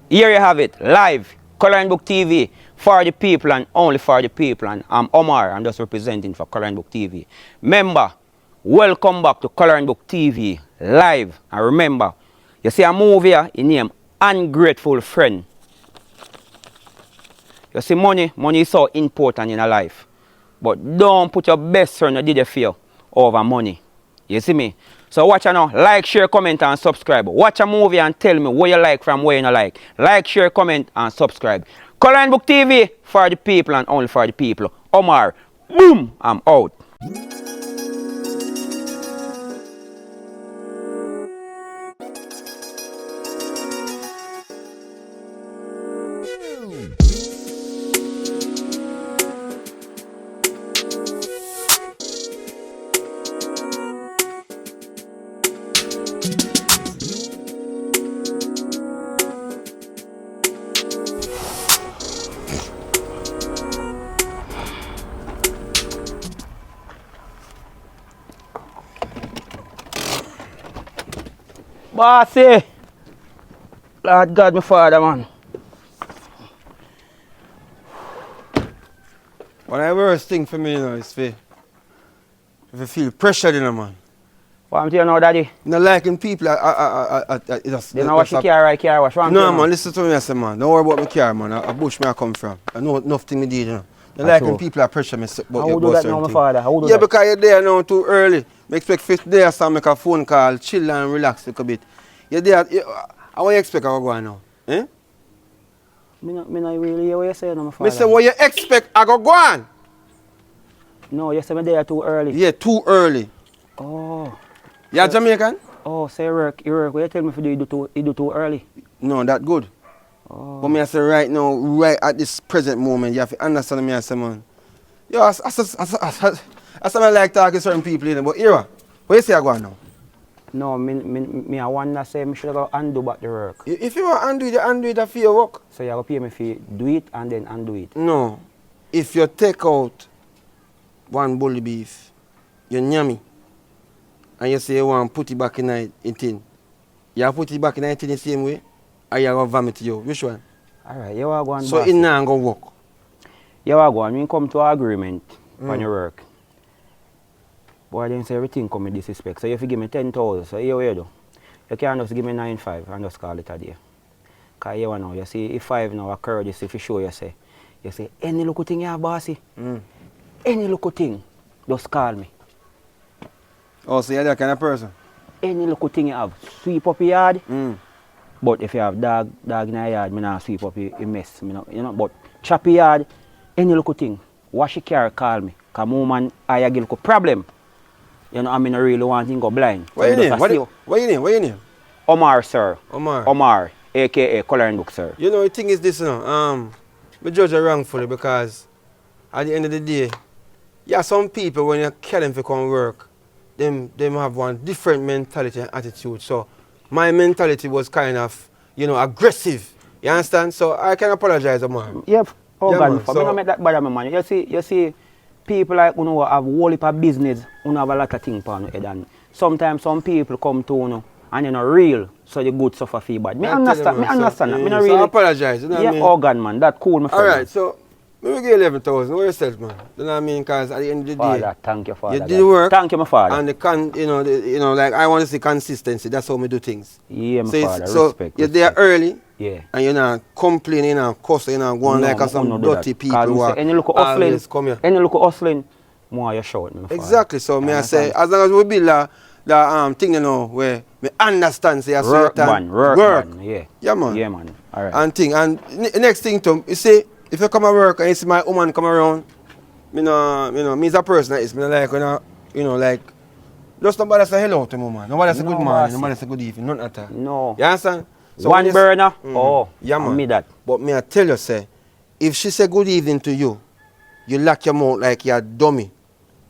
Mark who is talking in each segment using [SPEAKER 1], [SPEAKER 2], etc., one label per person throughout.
[SPEAKER 1] Here you have it, live, Coloring Book TV, for the people and only for the people. And I'm Omar, I'm just representing for Coloring Book TV. Remember, welcome back to Coloring Book TV, live. And remember, you see a movie here, it named Ungrateful Friend. You see, money is so important in a life. But don't put your best friend that did you feel over money. You see me? So watch now, like, share, comment and subscribe. Watch a movie and tell me what you like from what you don't like. Like, share, comment and subscribe. Coloring Book TV for the people and only for the people. Omar, boom, I'm out. Bossy! Lord God, my father, man.
[SPEAKER 2] One of the worst thing for me, you know, is if you feel pressured, you know, man.
[SPEAKER 1] What am I telling you now, daddy?
[SPEAKER 2] Not liking people,
[SPEAKER 1] They know what she car right, car wash.
[SPEAKER 2] No, man, listen to me, I say, man. Don't worry about my car, man. I bush me I come from. I know nothing me did, you know. Not liking
[SPEAKER 1] true.
[SPEAKER 2] people that pressure me about
[SPEAKER 1] How
[SPEAKER 2] your
[SPEAKER 1] would do
[SPEAKER 2] boss
[SPEAKER 1] that now, my
[SPEAKER 2] thing.
[SPEAKER 1] father? How would do
[SPEAKER 2] Yeah,
[SPEAKER 1] that?
[SPEAKER 2] because you're there now too early. I expect 5th day or something, make a phone call, chill and relax a little bit. You're there, how you expect I go on now? Eh?
[SPEAKER 1] Me not really hear what you say, no, my father.
[SPEAKER 2] I say, what you expect I go on?
[SPEAKER 1] No, you say me there too early.
[SPEAKER 2] Yeah, too early.
[SPEAKER 1] Oh.
[SPEAKER 2] You're Jamaican?
[SPEAKER 1] Oh, say you work. What you tell me if you do too early?
[SPEAKER 2] No, that good.
[SPEAKER 1] Oh.
[SPEAKER 2] But me I say right now, right at this present moment, you have to understand me I say, man. Yo, I like talking to certain people, you know, but here, what you say I go on now?
[SPEAKER 1] No, me I wonder say me should go undo back the work.
[SPEAKER 2] If you want to undo it for your work.
[SPEAKER 1] So you have to pay me for do it and then undo it.
[SPEAKER 2] No. If you take out one bully beef, you nyami, and you say you want to put it back in it in, you put it back in it in the same way, or you go vomit you. Which one?
[SPEAKER 1] Alright, you are going
[SPEAKER 2] So it not going to work.
[SPEAKER 1] You are going, we come to an agreement on your work. Boy, then say everything come with disrespect. So you have to give me 10,000. So here you do. You can't just give me 9,500 and just call it a day. Because here now, you see, if 5 now occur, you see, if you show you say, any little thing you have, bossy, any little thing, just call me.
[SPEAKER 2] Oh, so you're that kind of person?
[SPEAKER 1] Any little thing you have, sweep up your yard. But if you have dog in your yard, I not sweep up your mess. You know, but chop your yard, any little thing, wash your car, call me. Because woman, I have a little problem. You know, I mean, I really want to go blind.
[SPEAKER 2] What your name? What your name?
[SPEAKER 1] Omar, sir.
[SPEAKER 2] Omar.
[SPEAKER 1] Omar, a.k.a. Coloring Book, sir.
[SPEAKER 2] You know, the thing is this, you know, we judge you wrongfully because at the end of the day, yeah, some people, when you kill them to come work, them have one different mentality and attitude. So my mentality was kind of, you know, aggressive. You understand? So I can apologize, Omar.
[SPEAKER 1] Yep. Oh,
[SPEAKER 2] yeah,
[SPEAKER 1] God,
[SPEAKER 2] man,
[SPEAKER 1] for me, not make that bad, man. You see, people like who have whole heap of business, who have a lot of things on head, and sometimes some people come to you and you're not real, so the good suffer feel bad. I understand that.
[SPEAKER 2] Yeah,
[SPEAKER 1] I
[SPEAKER 2] so
[SPEAKER 1] really,
[SPEAKER 2] I apologize, you know what I mean?
[SPEAKER 1] Oh God, man, that cool, my friend.
[SPEAKER 2] Alright, so maybe give 11,000. What yourself, man? You know what I mean? Because at the end of the day,
[SPEAKER 1] Father, thank you, Father.
[SPEAKER 2] you did work.
[SPEAKER 1] Thank you, my Father.
[SPEAKER 2] And you know, like I want to see consistency. That's how we do things.
[SPEAKER 1] Yeah, my
[SPEAKER 2] so
[SPEAKER 1] Father.
[SPEAKER 2] So
[SPEAKER 1] respect,
[SPEAKER 2] you're there early.
[SPEAKER 1] Yeah.
[SPEAKER 2] And you're not complaining, you're not cussing, you're not going like some dirty people who are always come here.
[SPEAKER 1] Any look hustling, more you shout, my Father.
[SPEAKER 2] Exactly. So me I say, as long as we build the thing, you know, where we understand, say,
[SPEAKER 1] work. Man. Yeah.
[SPEAKER 2] Yeah, man.
[SPEAKER 1] Yeah, man. All right.
[SPEAKER 2] And thing, and next thing too, you see, if you come to work and you see my woman come around, me as a person, it's me like, you know, like, just nobody say hello to me, man. Nobody say good morning, nobody say good evening, none at all.
[SPEAKER 1] No.
[SPEAKER 2] You understand? So
[SPEAKER 1] one burner? Oh,
[SPEAKER 2] yeah, man.
[SPEAKER 1] Me that.
[SPEAKER 2] But me I tell you, say, if she say good evening to you, you lock your mouth like you're a dummy.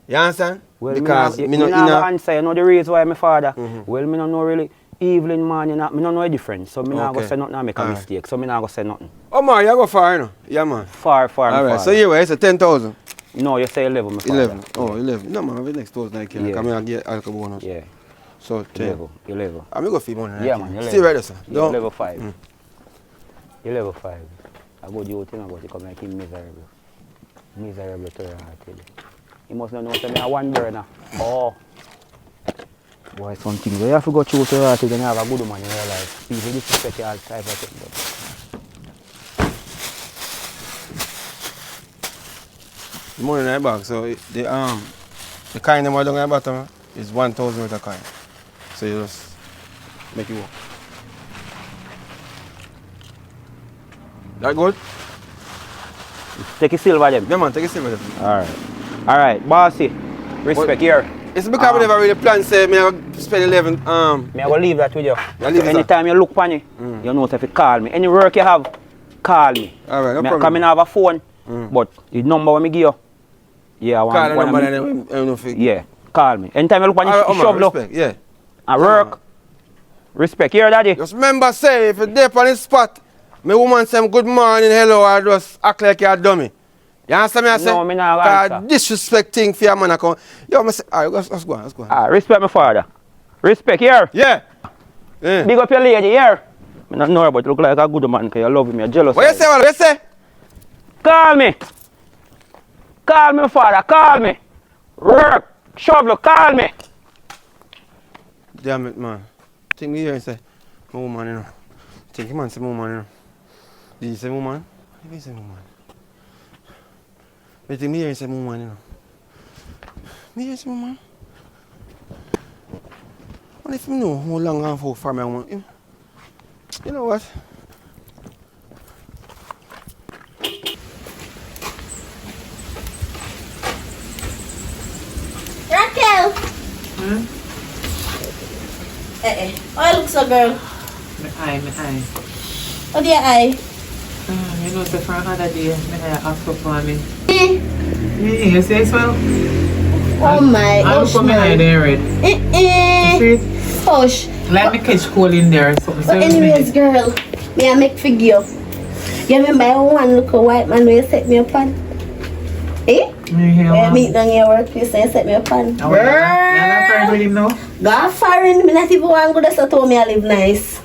[SPEAKER 2] You understand?
[SPEAKER 1] Well,
[SPEAKER 2] because
[SPEAKER 1] me not answer, you know the reason why my father. Well, me don't know really evening, man, me don't know the difference. So me not go say nothing and make a mistake. So me not go say nothing.
[SPEAKER 2] Omar, you go far, you know? Yeah, man.
[SPEAKER 1] Far,
[SPEAKER 2] alright, so you say 10,000?
[SPEAKER 1] No, you say 11, my father.
[SPEAKER 2] 11. Oh, 11. No, man, the next 1,000 I can. Come here and get alcohol bonus.
[SPEAKER 1] Yeah.
[SPEAKER 2] So 10.
[SPEAKER 1] 11.
[SPEAKER 2] I'm going to go for money.
[SPEAKER 1] Yeah, man.
[SPEAKER 2] Stay right there, sir.
[SPEAKER 1] Yeah, level 5. You level 5. I go to you, but you come like him miserable. Miserable to her, I tell you. He must not know that I one burner. Oh. Boy, something you have to go through to her to then have a good man in your life. People disrespect you all type of thing.
[SPEAKER 2] The money in the bag, so the coin them are down at the bottom is 1,000 worth of coin. So you just make it work. That good?
[SPEAKER 1] Take a silver them.
[SPEAKER 2] Yeah man, take a silver them.
[SPEAKER 1] Alright, bossy. Respect here.
[SPEAKER 2] It's because we never really plan say me spend 11
[SPEAKER 1] Me I go leave that with you.
[SPEAKER 2] Yeah, leave
[SPEAKER 1] So
[SPEAKER 2] it
[SPEAKER 1] anytime you look for me, you know if you call me. Any work you have, call me.
[SPEAKER 2] Alright, no
[SPEAKER 1] Me
[SPEAKER 2] problem.
[SPEAKER 1] come in have a phone, but the number when me give you, yeah, I
[SPEAKER 2] Call the
[SPEAKER 1] want
[SPEAKER 2] number and then know
[SPEAKER 1] yeah, call me. Anytime you look for me, shove low.
[SPEAKER 2] respect, yeah.
[SPEAKER 1] I work. Respect here, daddy.
[SPEAKER 2] Just remember say if you're there on the spot, my woman say good morning, hello, I just act like you're a dummy. You understand me? I say,
[SPEAKER 1] No, me not answer.
[SPEAKER 2] Disrespect thing for your man. I come. Yo, I say, alright, let's go on.
[SPEAKER 1] Respect my father. Respect here.
[SPEAKER 2] Yeah. Yeah.
[SPEAKER 1] Big up your lady here. I don't know about you look like a good man because you love him, you're jealous.
[SPEAKER 2] What you say, what you say?
[SPEAKER 1] Call me. Call me, father. Call me. Work. Shovel. Call me.
[SPEAKER 2] Damn it, man. Think me here and say, my woman, you know. Think man say my woman, you know. Did you say my woman? Did you say my woman? But think me here and say my woman, you know. Me here say my woman. What if you know how long and how far my woman? You know what?
[SPEAKER 3] Raquel! How you look so, girl?
[SPEAKER 4] My eye.
[SPEAKER 3] How do your eye?
[SPEAKER 4] You know, so for another day, my eye ask for me.
[SPEAKER 3] Eh?
[SPEAKER 4] Yeah, you say so?
[SPEAKER 3] Oh my
[SPEAKER 4] I look
[SPEAKER 3] gosh,
[SPEAKER 4] for my eye
[SPEAKER 3] man.
[SPEAKER 4] there red.
[SPEAKER 3] Eh.
[SPEAKER 4] See?
[SPEAKER 3] Hush.
[SPEAKER 4] Let me catch cold in there or something.
[SPEAKER 3] But anyways, girl, me I make figure. You remember I one look a white man where you set me up on? Eh? Where I meet down your workplace and you set me up on?
[SPEAKER 4] You're not friend with him now?
[SPEAKER 3] Go foreign, me not even want to go there, so told me I live nice.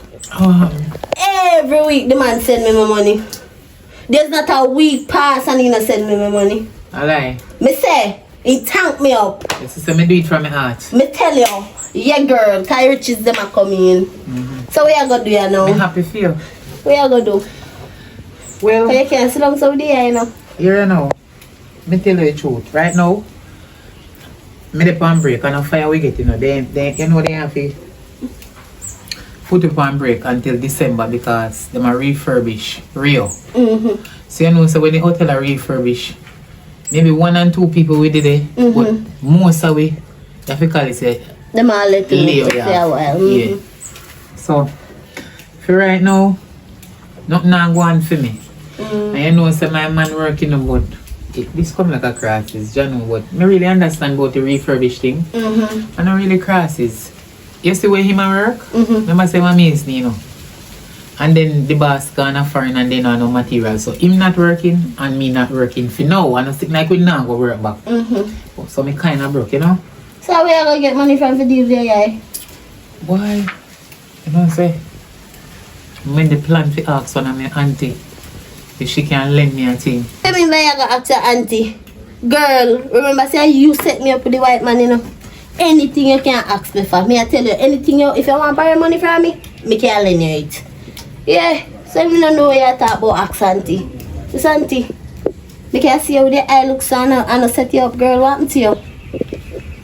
[SPEAKER 3] Every week the man send me my money. There's not a week pass and he not send me my money.
[SPEAKER 4] I lie.
[SPEAKER 3] Me say, he tank me up.
[SPEAKER 4] Yes, so me do it from my heart.
[SPEAKER 3] Me tell you, yeah girl, cause riches them are coming in. So what you gonna do you now?
[SPEAKER 4] Me happy for you.
[SPEAKER 3] What you gonna do?
[SPEAKER 4] Well,
[SPEAKER 3] Cause you can't sit down so there, you know.
[SPEAKER 4] here now. Me tell you the truth. Right now, me dey on break and a fire we get, you know. They you know they have to put it on break until December because them are refurbish real. So you know, so when the hotel are refurbish, maybe 1 and 2 people we did it, but most of we, you have to call it say,
[SPEAKER 3] Them all let you
[SPEAKER 4] lay
[SPEAKER 3] stay a while.
[SPEAKER 4] Yeah. So, for right now, nothing not going for me. And you know, so my man working about this come like a crisis, you know, but I really understand about the refurbish thing. And I really crisis. You see where him a work? I must say my means, you know. And then the boss gonna foreign and then no material. So him not working and me not working for now. And I think like we not go work back. So me kinda broke, you know.
[SPEAKER 3] So where you gonna get money from for these guy?
[SPEAKER 4] Why? You know what I'm saying? When the plan to ask one of my auntie if she can lend me a thing.
[SPEAKER 3] I mean by you gonna ask your auntie? Girl, remember say you set me up with the white man, you know. Anything you can ask me for. Me I tell you, anything you if you want to borrow money from me can lend you it. Yeah, so me don't know what you talk about ask auntie. This auntie, me can see how the eye looks on and I set you up, girl. What happened to you?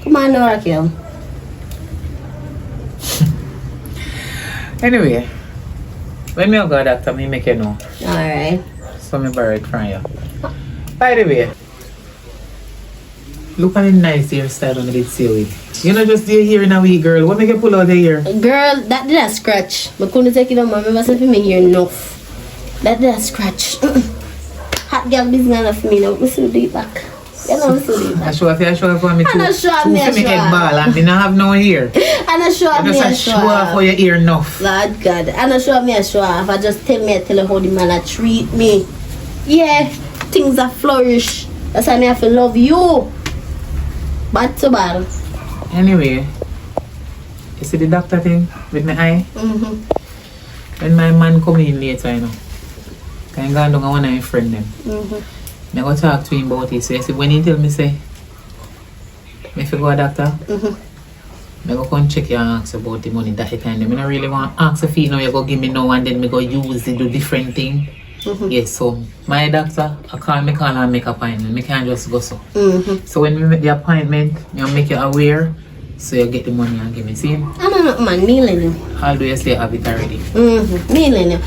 [SPEAKER 3] Come on now, Raquel.
[SPEAKER 4] Anyway, when me go doctor, me make you know.
[SPEAKER 3] Alright.
[SPEAKER 4] So me borrow it from you. By the way, look at the nice hairstyle on the seaweed. You know just there here in a week, girl. What make you pull out the hair?
[SPEAKER 3] Girl, that did a scratch. But couldn't take it on my remember something me here enough. That did a scratch. Hot girl business enough for me now. Me still do it back. You know me still do it
[SPEAKER 4] I
[SPEAKER 3] back.
[SPEAKER 4] show off for me too.
[SPEAKER 3] I not show off
[SPEAKER 4] Two
[SPEAKER 3] me,
[SPEAKER 4] for
[SPEAKER 3] I
[SPEAKER 4] me
[SPEAKER 3] show
[SPEAKER 4] head
[SPEAKER 3] off.
[SPEAKER 4] ball and me not have no hair.
[SPEAKER 3] I not show off
[SPEAKER 4] You
[SPEAKER 3] me a
[SPEAKER 4] just
[SPEAKER 3] show
[SPEAKER 4] show off
[SPEAKER 3] off.
[SPEAKER 4] for your ear enough.
[SPEAKER 3] Lord God. I not show off me a show off. I just tell you how the man a treat me. Yeah, things are flourish. That's why me have to love you. Bad to bad.
[SPEAKER 4] Anyway, you see the doctor thing with my eye? When my man come in later, you know, I'm going down to one of my friends them. I go talk to him about it. So when he tell me say, if you go a doctor, I go come check you and ask about the money that you kind of. I don't really want to ask a fee now, you go give me now and then I go use it, do different thing. Yes, so my doctor, I call and make appointment. I can't just go so. So when we make the appointment, I make you aware, so you get the money and give me. See?
[SPEAKER 3] I'm not man, me
[SPEAKER 4] How do you say have it already?
[SPEAKER 3] me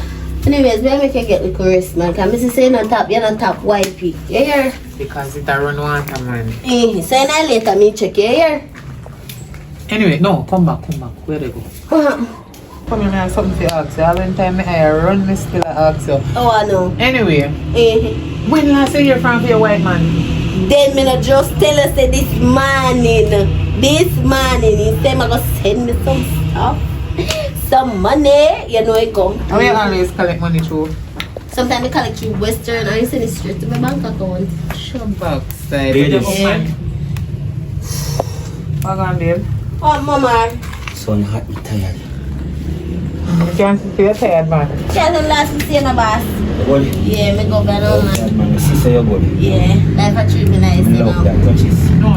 [SPEAKER 3] Anyways, we make you get the rest, man. Because Mrs. say you're not top YP. You hear?
[SPEAKER 4] Because it a run water, man.
[SPEAKER 3] So now later, me check you hear?
[SPEAKER 4] Anyway, no, come back. Where they go? Come here, I have something to ask you. All the time I run, me still ask you.
[SPEAKER 3] Oh, I know.
[SPEAKER 4] Anyway, when last you hear from your white man?
[SPEAKER 3] Then me not just tell us say this morning, he said I'm going to send me some stuff. Some money, you know it go.
[SPEAKER 4] How you always collect money through?
[SPEAKER 3] Sometimes I collect through Western and I send it straight to my bank account.
[SPEAKER 4] Shut back side.
[SPEAKER 1] Baby.
[SPEAKER 4] What on, babe?
[SPEAKER 3] Oh, mama.
[SPEAKER 1] Son hot, me tired.
[SPEAKER 4] You can't feel tired, man.
[SPEAKER 3] Can't them last me see no boss.
[SPEAKER 1] Good.
[SPEAKER 3] Yeah, me go back home, man.
[SPEAKER 1] My sister, you're good.
[SPEAKER 3] Yeah, life a treat me nice, you
[SPEAKER 1] Love
[SPEAKER 3] know.
[SPEAKER 1] that touches.
[SPEAKER 4] No.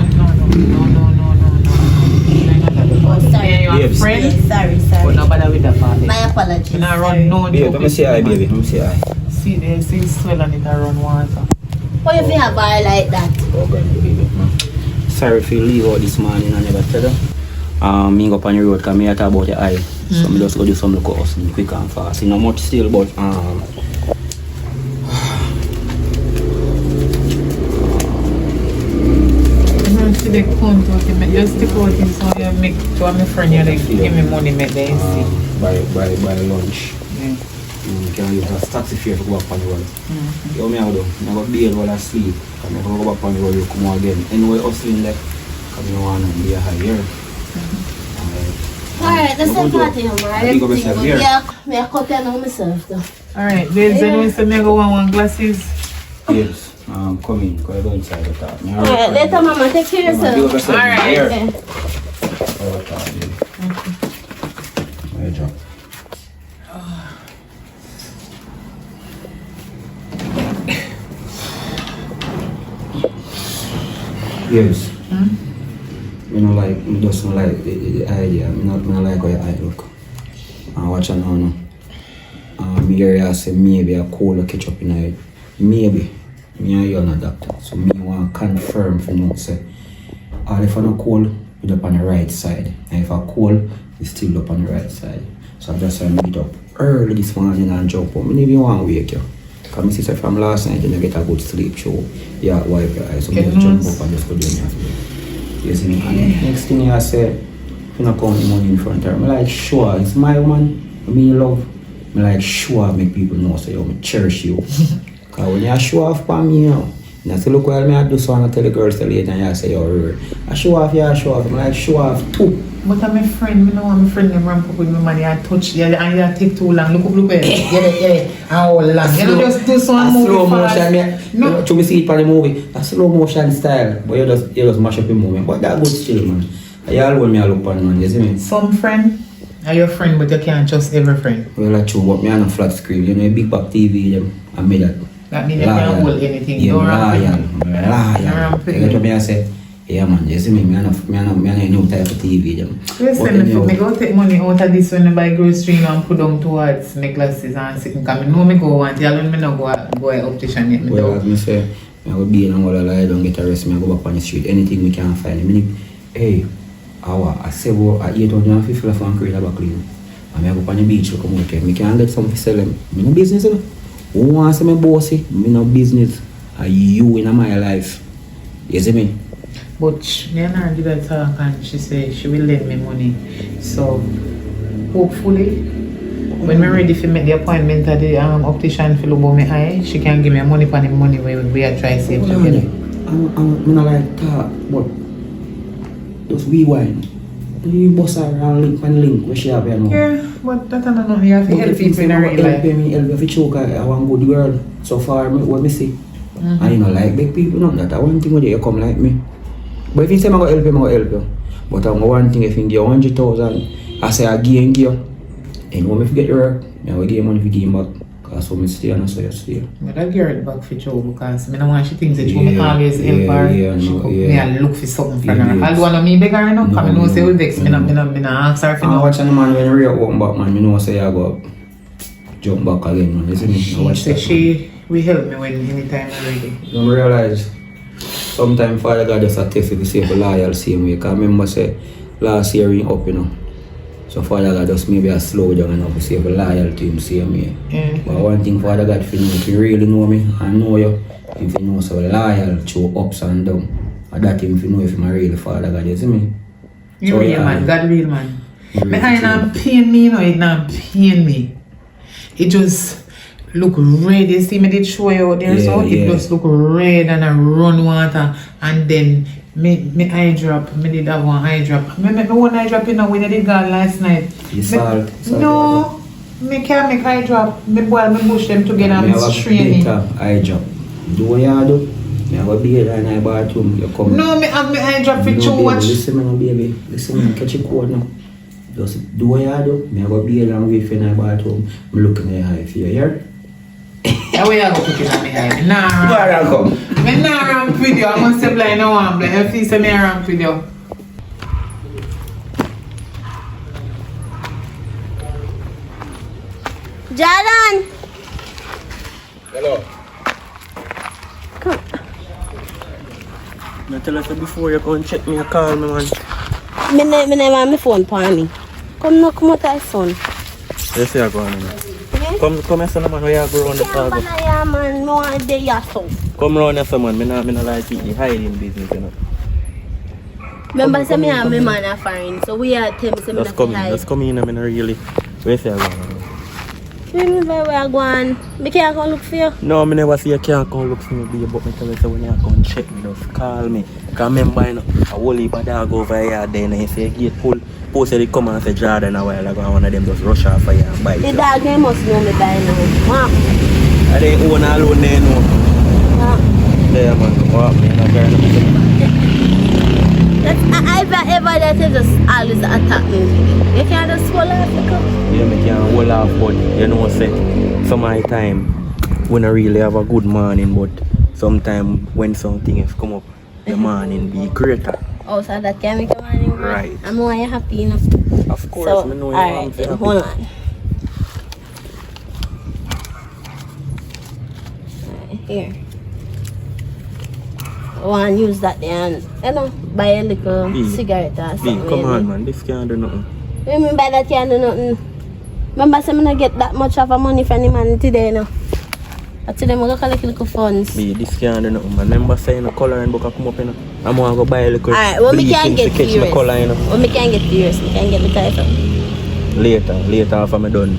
[SPEAKER 3] Oh, sorry.
[SPEAKER 4] Yeah, you're a
[SPEAKER 1] Babes.
[SPEAKER 4] friend.
[SPEAKER 3] Yeah, sorry.
[SPEAKER 4] But nobody with the party.
[SPEAKER 3] My apologies.
[SPEAKER 4] You not run no
[SPEAKER 1] Baby,
[SPEAKER 4] joke.
[SPEAKER 1] let me say hi, baby. Let me say hi.
[SPEAKER 4] See, they see swell and it a run water.
[SPEAKER 3] Why you feel have bar like that?
[SPEAKER 1] Oh, God, baby. Sorry if you leave out this morning and never tell her. Me go up on the road because me talk about the eye. So me just go do some look house quick and fast. You know much still, but
[SPEAKER 4] See the count out him, just stick out him so you make to my friend you like give me money make them see.
[SPEAKER 1] by lunch.
[SPEAKER 4] Yeah.
[SPEAKER 1] Can use a taxi fare to go up on the road. You know me how do? I go bail while I sleep. Come here, go up on the road, you come again. Anyway, hustling left. Come here, want to be a higher.
[SPEAKER 3] Alright, that's the party,
[SPEAKER 1] I think of myself here.
[SPEAKER 3] Yeah, me I cut down on myself though.
[SPEAKER 4] Alright, there's anyone say me go want glasses.
[SPEAKER 1] Yes, come in, go inside the top.
[SPEAKER 3] Alright, later mama, take care of yourself.
[SPEAKER 4] Alright.
[SPEAKER 3] Okay.
[SPEAKER 1] Yes. Me no like, me just don't like the idea. Me not like how your eye look. And watch on now. Me hear you say maybe a cold catch up in your head. Maybe. Me and you are not doctor. So me want to confirm for you say, all if I'm not cold, it's up on the right side. And if I'm cold, it's still up on the right side. So I'm just trying to meet up early this morning and jump up. Me even want to wake you. Because my sister from last night didn't get a good sleep show. Yeah, wipe your eyes. So me just jump up and just go down here. You see me? And next thing I say, you know, count the money in front of her. I'm like, sure, it's my woman. Me love. I'm like, sure, make people know, so yo, me cherish you. Because when you show off for me, you know, and I say, look, well, me I do so and I tell the girls till later and you say, yo, I show off, yeah, I show off. I'm like, show off too.
[SPEAKER 4] But I'm a friend, I know I'm a friend, them ramp up with my money, I touch, and you take too long. Look, get it, how long. You know, just do some movie
[SPEAKER 1] slow
[SPEAKER 4] fast.
[SPEAKER 1] motion, no. To me see it for the movie, a slow motion style, but you just mash up the movement. But that good still, man. You always me look on, man, you see me?
[SPEAKER 4] Some friend are your friend, but you can't trust every friend.
[SPEAKER 1] Well, that's true, but me on a flat screen, you know, a big back TV, them, I made that.
[SPEAKER 4] That means you can't hold anything.
[SPEAKER 1] Yeah,
[SPEAKER 4] Don't
[SPEAKER 1] loyal.
[SPEAKER 4] You
[SPEAKER 1] get what me I say? Yeah, man, you see me, me on a new type of TV, them.
[SPEAKER 4] Listen, me go take money out of this when I buy grocery and put them towards my glasses and sit and come. I know me go want, you alone me not go optician yet.
[SPEAKER 1] Well, as me say, I go be in and all lie, don't get arrested, I go back on the street, anything we can find. I mean, hey, I say, well, I 850 left and create a back clean. And I go on the beach, I come out here, I can get something to sell them. I no business, you know. Who wants to be bossy? I no business. Are you in my life? You see me?
[SPEAKER 4] But me and her did that talk and she said she will lend me money. So, hopefully, when we're ready to make the appointment at the optician for look my eye, she can give me money for the money when we are trying to save together.
[SPEAKER 1] I'm not like talk, but just rewind. You boss her and link where she have here now.
[SPEAKER 4] Yeah, but that I don't know. You have to help people in a real life.
[SPEAKER 1] Help me if you choke, I want good girl. So far, what me see. And you know, like big people, not that. I want thing with you come like me. But if you say I'm going to help you, I'm going to help you. But I'm one thing, if you give 100,000, I say I give you. And when I get your work, I will give you money if you give him back. Because when I stay and so you stay.
[SPEAKER 4] But I get it back for Joe because I don't want she thinks that Joe me always help her. She could me and look for something from her. Although I know me beg her enough because I know say we vex me not ask her for
[SPEAKER 1] I
[SPEAKER 4] no.
[SPEAKER 1] watch the man when Ray open back, man, I know say I go jump back again, man. You see me? I watch
[SPEAKER 4] She
[SPEAKER 1] that,
[SPEAKER 4] she will help me when anytime I'm ready.
[SPEAKER 1] you realize sometimes Father God just a test you to say for loyal same way. Because I remember say last year he up, you know. So Father God just maybe a slow down enough to say for loyal to him same way. But one thing Father God for know, if you really know me and know you, if you know so loyal through ups and downs. And that him if you know if I'm really Father God, you see me?
[SPEAKER 4] You
[SPEAKER 1] So,
[SPEAKER 4] real
[SPEAKER 1] yeah,
[SPEAKER 4] man, God real man.
[SPEAKER 1] Real
[SPEAKER 4] My eye not
[SPEAKER 1] true.
[SPEAKER 4] pain me, you know, it not pain me. It just look red. You see me did show you out there, so it just look red and I run water and then me eye drop. Me did have one eye drop. Me one eye drop, you know, when I did God last night.
[SPEAKER 1] Salt.
[SPEAKER 4] No, me can't make eye drop. Me boil me bush them together and it's straining.
[SPEAKER 1] Eye drop. Do what you do. Me have a beard in my bathroom. You come.
[SPEAKER 4] No, me have me eye drop for
[SPEAKER 1] no,
[SPEAKER 4] too
[SPEAKER 1] baby,
[SPEAKER 4] much.
[SPEAKER 1] listen me no baby. Listen me catch a cold now. Just do what you do. Me have a beard and wait for my bathroom. Me look in your eye for you hear?
[SPEAKER 4] How way I go put it on my eye? Nah.
[SPEAKER 1] Where I come?
[SPEAKER 4] Me nah ramp with you. I must say blind no one blind. If you say me ramp with you.
[SPEAKER 3] Jordan!
[SPEAKER 2] Hello.
[SPEAKER 3] Come.
[SPEAKER 2] I tell us before you come check me, you call me, man.
[SPEAKER 3] Me never have my phone for me. Come out of the sun.
[SPEAKER 2] Yes, you are going, man.
[SPEAKER 3] Okay?
[SPEAKER 2] Come here, son, man. Where you go around the
[SPEAKER 3] Can't
[SPEAKER 2] park?
[SPEAKER 3] banana, man. No one day your son.
[SPEAKER 2] Come round here, son, man. Me not like you hiding business, you know.
[SPEAKER 3] Remember, say me and my man are foreign, so we are tell me say me
[SPEAKER 2] Just
[SPEAKER 3] not
[SPEAKER 2] come in,
[SPEAKER 3] hide.
[SPEAKER 2] just come in, I mean, really. Where you are going, man?
[SPEAKER 3] Remember where I go on? Me can't go look for you.
[SPEAKER 2] No, I never see you can't come look for me, baby, but me tell you, so when you come check me, just call me. Because remember, you know, a whole heap of dog over here, then you say, gate pull. Posted it come and say Jordan a while ago, and one of them just rush off for you and bite
[SPEAKER 3] The
[SPEAKER 2] you.
[SPEAKER 3] dog they must know me by now. What?
[SPEAKER 2] I didn't own alone, they know. There, man, what me, I'm very
[SPEAKER 3] If I ever that you just always attack me, you can't just swallow off the cup.
[SPEAKER 2] Yeah, me can hold off, but you know, say, some of the time, we don't really have a good morning, but sometimes when something has come up, the morning be greater.
[SPEAKER 3] Oh, so that can make you morning.
[SPEAKER 2] Right.
[SPEAKER 3] I'm more happy, you know.
[SPEAKER 2] Of course,
[SPEAKER 3] So,
[SPEAKER 2] me know you
[SPEAKER 3] alright,
[SPEAKER 2] want to be happy.
[SPEAKER 3] hold on. Alright, here. I want to use that there and, you know, buy a little cigarette or something.
[SPEAKER 2] Come on, man, this can't do nothing.
[SPEAKER 3] You mean by that can't do nothing? Remember, say me not get that much of a money from the man today, you know. I tell them I go collect little funds.
[SPEAKER 2] This can't do nothing, man. Remember saying the coloring book come up, you know. I'm going to go buy a little
[SPEAKER 3] Alright, well, we can get
[SPEAKER 2] to catch
[SPEAKER 3] furious.
[SPEAKER 2] my color, you know.
[SPEAKER 3] Well, we can get furious. We can get the type.
[SPEAKER 2] Later after I'm done,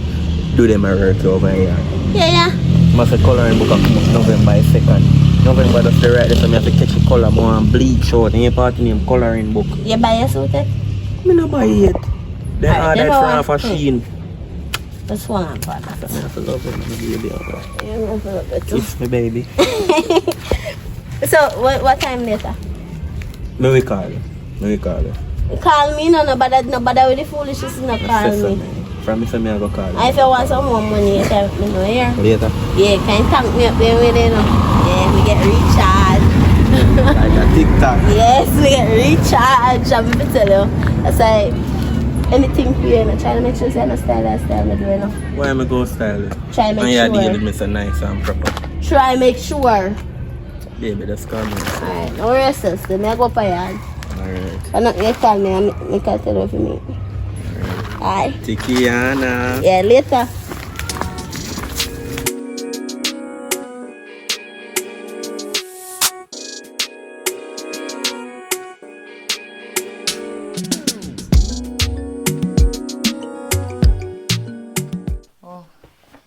[SPEAKER 2] do them a work over here.
[SPEAKER 3] Yeah.
[SPEAKER 2] I say coloring book come up November 2nd. November that's the right, so I have to catch the color more and bleach out. And you part in him coloring book.
[SPEAKER 3] You buy a suit?
[SPEAKER 2] I don't buy it. They
[SPEAKER 3] Alright,
[SPEAKER 2] ordered
[SPEAKER 3] then
[SPEAKER 2] from a Shein.
[SPEAKER 3] That's one on part.
[SPEAKER 2] I have to love it, my baby.
[SPEAKER 3] You have to love it too.
[SPEAKER 2] It's my baby.
[SPEAKER 3] So, what time later?
[SPEAKER 2] Me will call you.
[SPEAKER 3] Call me, no bother with the foolishness, no call me.
[SPEAKER 2] From me, say me I go call you.
[SPEAKER 3] And if you want some more money, you can let me know here.
[SPEAKER 2] Later.
[SPEAKER 3] Yeah, can you thank me up there with it, you know? Yeah, we get recharged.
[SPEAKER 2] I got TikTok.
[SPEAKER 3] Yes, we get recharged. I'm going to tell you. That's like, anything for you, you know? Try to make sure you understand that style I do, you know?
[SPEAKER 2] Why am I go style it?
[SPEAKER 3] Try to make
[SPEAKER 2] and
[SPEAKER 3] sure.
[SPEAKER 2] you deal with me so nice and proper.
[SPEAKER 3] Try to make sure.
[SPEAKER 2] Baby, that's call me.
[SPEAKER 3] Alright, no worries, sister. Me I go up a yard.
[SPEAKER 2] Alright.
[SPEAKER 3] I'm not going to call me and I can tell you if you meet me. Alright.
[SPEAKER 2] Tikiana.
[SPEAKER 3] Yeah, later.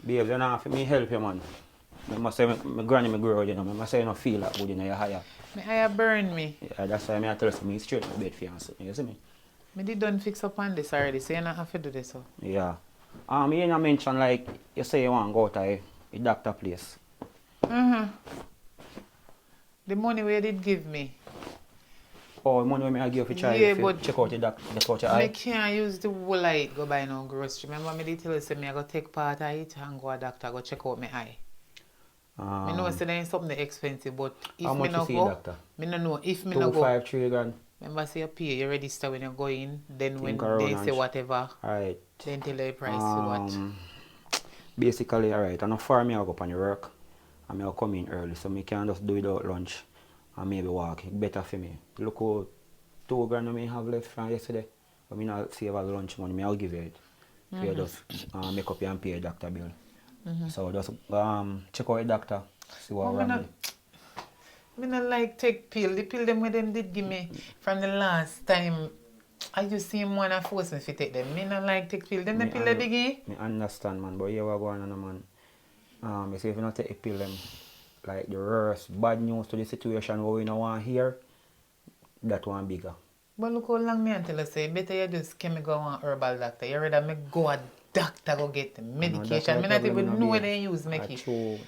[SPEAKER 1] Babes, you know, for me help you, man. I must say, my granny, my girl, you know, I must say, you don't feel that good, you know, you're higher.
[SPEAKER 4] My eye burn me.
[SPEAKER 1] Yeah, that's why I tell you, me straight to bed for you and something, you see me?
[SPEAKER 4] Me did done fix up on this already, so you don't have to do this. So.
[SPEAKER 1] Yeah. You know, mention, like, you say you want to go to a doctor place.
[SPEAKER 4] The money where you did give me.
[SPEAKER 1] Oh, money when I give you for try
[SPEAKER 4] Yeah,
[SPEAKER 1] if you
[SPEAKER 4] but
[SPEAKER 1] check out your doctor, get out your
[SPEAKER 4] I
[SPEAKER 1] eye.
[SPEAKER 4] can't use the whole eye go buy no grocery. Remember me did tell you say me I go take part of it and go a doctor go check out my eye. Me know say there ain't something expensive, but if
[SPEAKER 1] how
[SPEAKER 4] me
[SPEAKER 1] much
[SPEAKER 4] no
[SPEAKER 1] you see
[SPEAKER 4] go,
[SPEAKER 1] doctor?
[SPEAKER 4] me no know. If me
[SPEAKER 1] 2,
[SPEAKER 4] no go,
[SPEAKER 1] 5, 3 grand.
[SPEAKER 4] remember say you pay, you register when you go in. Then
[SPEAKER 1] Think
[SPEAKER 4] when they
[SPEAKER 1] around
[SPEAKER 4] say
[SPEAKER 1] and
[SPEAKER 4] whatever,
[SPEAKER 1] Alright.
[SPEAKER 4] then tell you the price for what.
[SPEAKER 1] Basically, alright, enough for me I go up on the work and I come in early so me can just do it without lunch and maybe walk. It better for me. Look how 2 grand I have left from yesterday. But me not save all lunch money, I'll give you it. So you just make up and pay a doctor bill. So just check out a doctor, see what
[SPEAKER 4] Oh,
[SPEAKER 1] wrong with it.
[SPEAKER 4] me not like take pill. The pill them where them did give me from the last time. I just see him wanna force me to take them. Me not like take pill. Them the pill they biggie.
[SPEAKER 1] Me understand man, but here we go on man. You see if you not take a pill them, like the worst bad news to the situation where we don't want to hear, that one bigger.
[SPEAKER 4] But look how long me and tell you say better you just can me go on herbal doctor. You rather me go a doctor go get the medication. Me not even know where they use make it.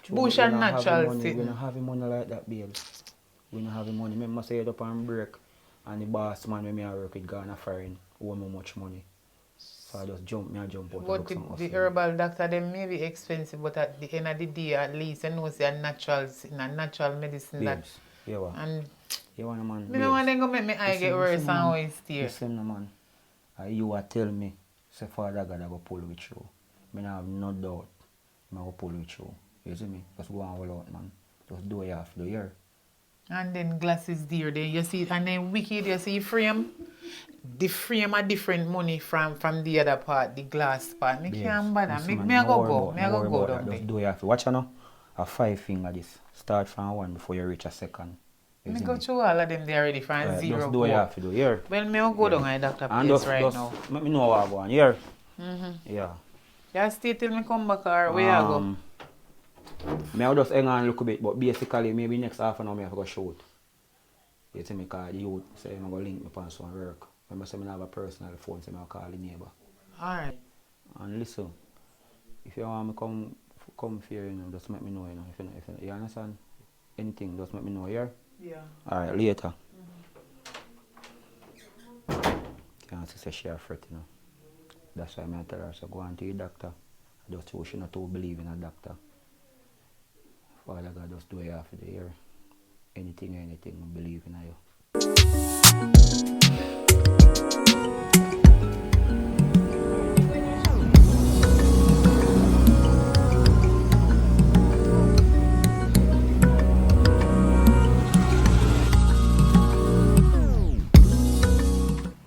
[SPEAKER 4] Bush and natural
[SPEAKER 1] We
[SPEAKER 4] sitting.
[SPEAKER 1] don't have money like that, babe. We don't have money. Remember say it up on break and the boss man when me I work with gone a foreign owe me much money. So I just jump out and
[SPEAKER 4] But
[SPEAKER 1] look some
[SPEAKER 4] the
[SPEAKER 1] hustle.
[SPEAKER 4] herbal doctor them may be expensive, but at the end of the day at least you know say a natural medicine that
[SPEAKER 1] Babes, you what?
[SPEAKER 4] and
[SPEAKER 1] You want a man?
[SPEAKER 4] me no want them go make me eye get worse and how it steer.
[SPEAKER 1] Listen no man. You are tell me say Father God I go pull with you. Me not have no doubt. I go pull with you. You see me? Just go and hold out man. Just do what you have to do here.
[SPEAKER 4] And then glasses there, then you see, and then wicked, you see frame. The frame a different money from the other part, the glass part. Me can't bother. Me I go down there.
[SPEAKER 1] Just do what you have to. Watch you now. A 5 finger this. Start from 1 before you reach a second. You
[SPEAKER 4] Me
[SPEAKER 1] see
[SPEAKER 4] go
[SPEAKER 1] me?
[SPEAKER 4] through all of them there already from
[SPEAKER 1] Right,
[SPEAKER 4] zero
[SPEAKER 1] just do what you
[SPEAKER 4] go
[SPEAKER 1] have to do here.
[SPEAKER 4] Well, me I go down at doctor
[SPEAKER 1] And
[SPEAKER 4] place
[SPEAKER 1] just,
[SPEAKER 4] right
[SPEAKER 1] just
[SPEAKER 4] now.
[SPEAKER 1] let me know what I go on here. Yeah.
[SPEAKER 4] You stay till me come back or where you go?
[SPEAKER 1] Me I'll just hang on a little bit, but basically maybe next half an hour I have to go shoot. You see me call the youth, say I'm going to link me upon some work. Remember say I have a personal phone, say I call the neighbor.
[SPEAKER 4] Alright.
[SPEAKER 1] And listen, if you want me come here, you know, just let me know, you know. If you understand anything, just let me know here.
[SPEAKER 4] Yeah.
[SPEAKER 1] Alright, later. Can't say she afraid, you know. That's why I tell her, so go on to your doctor. I just wish you not to believe in a doctor. Father God, just do what you have to do here. Anything, I believe in you.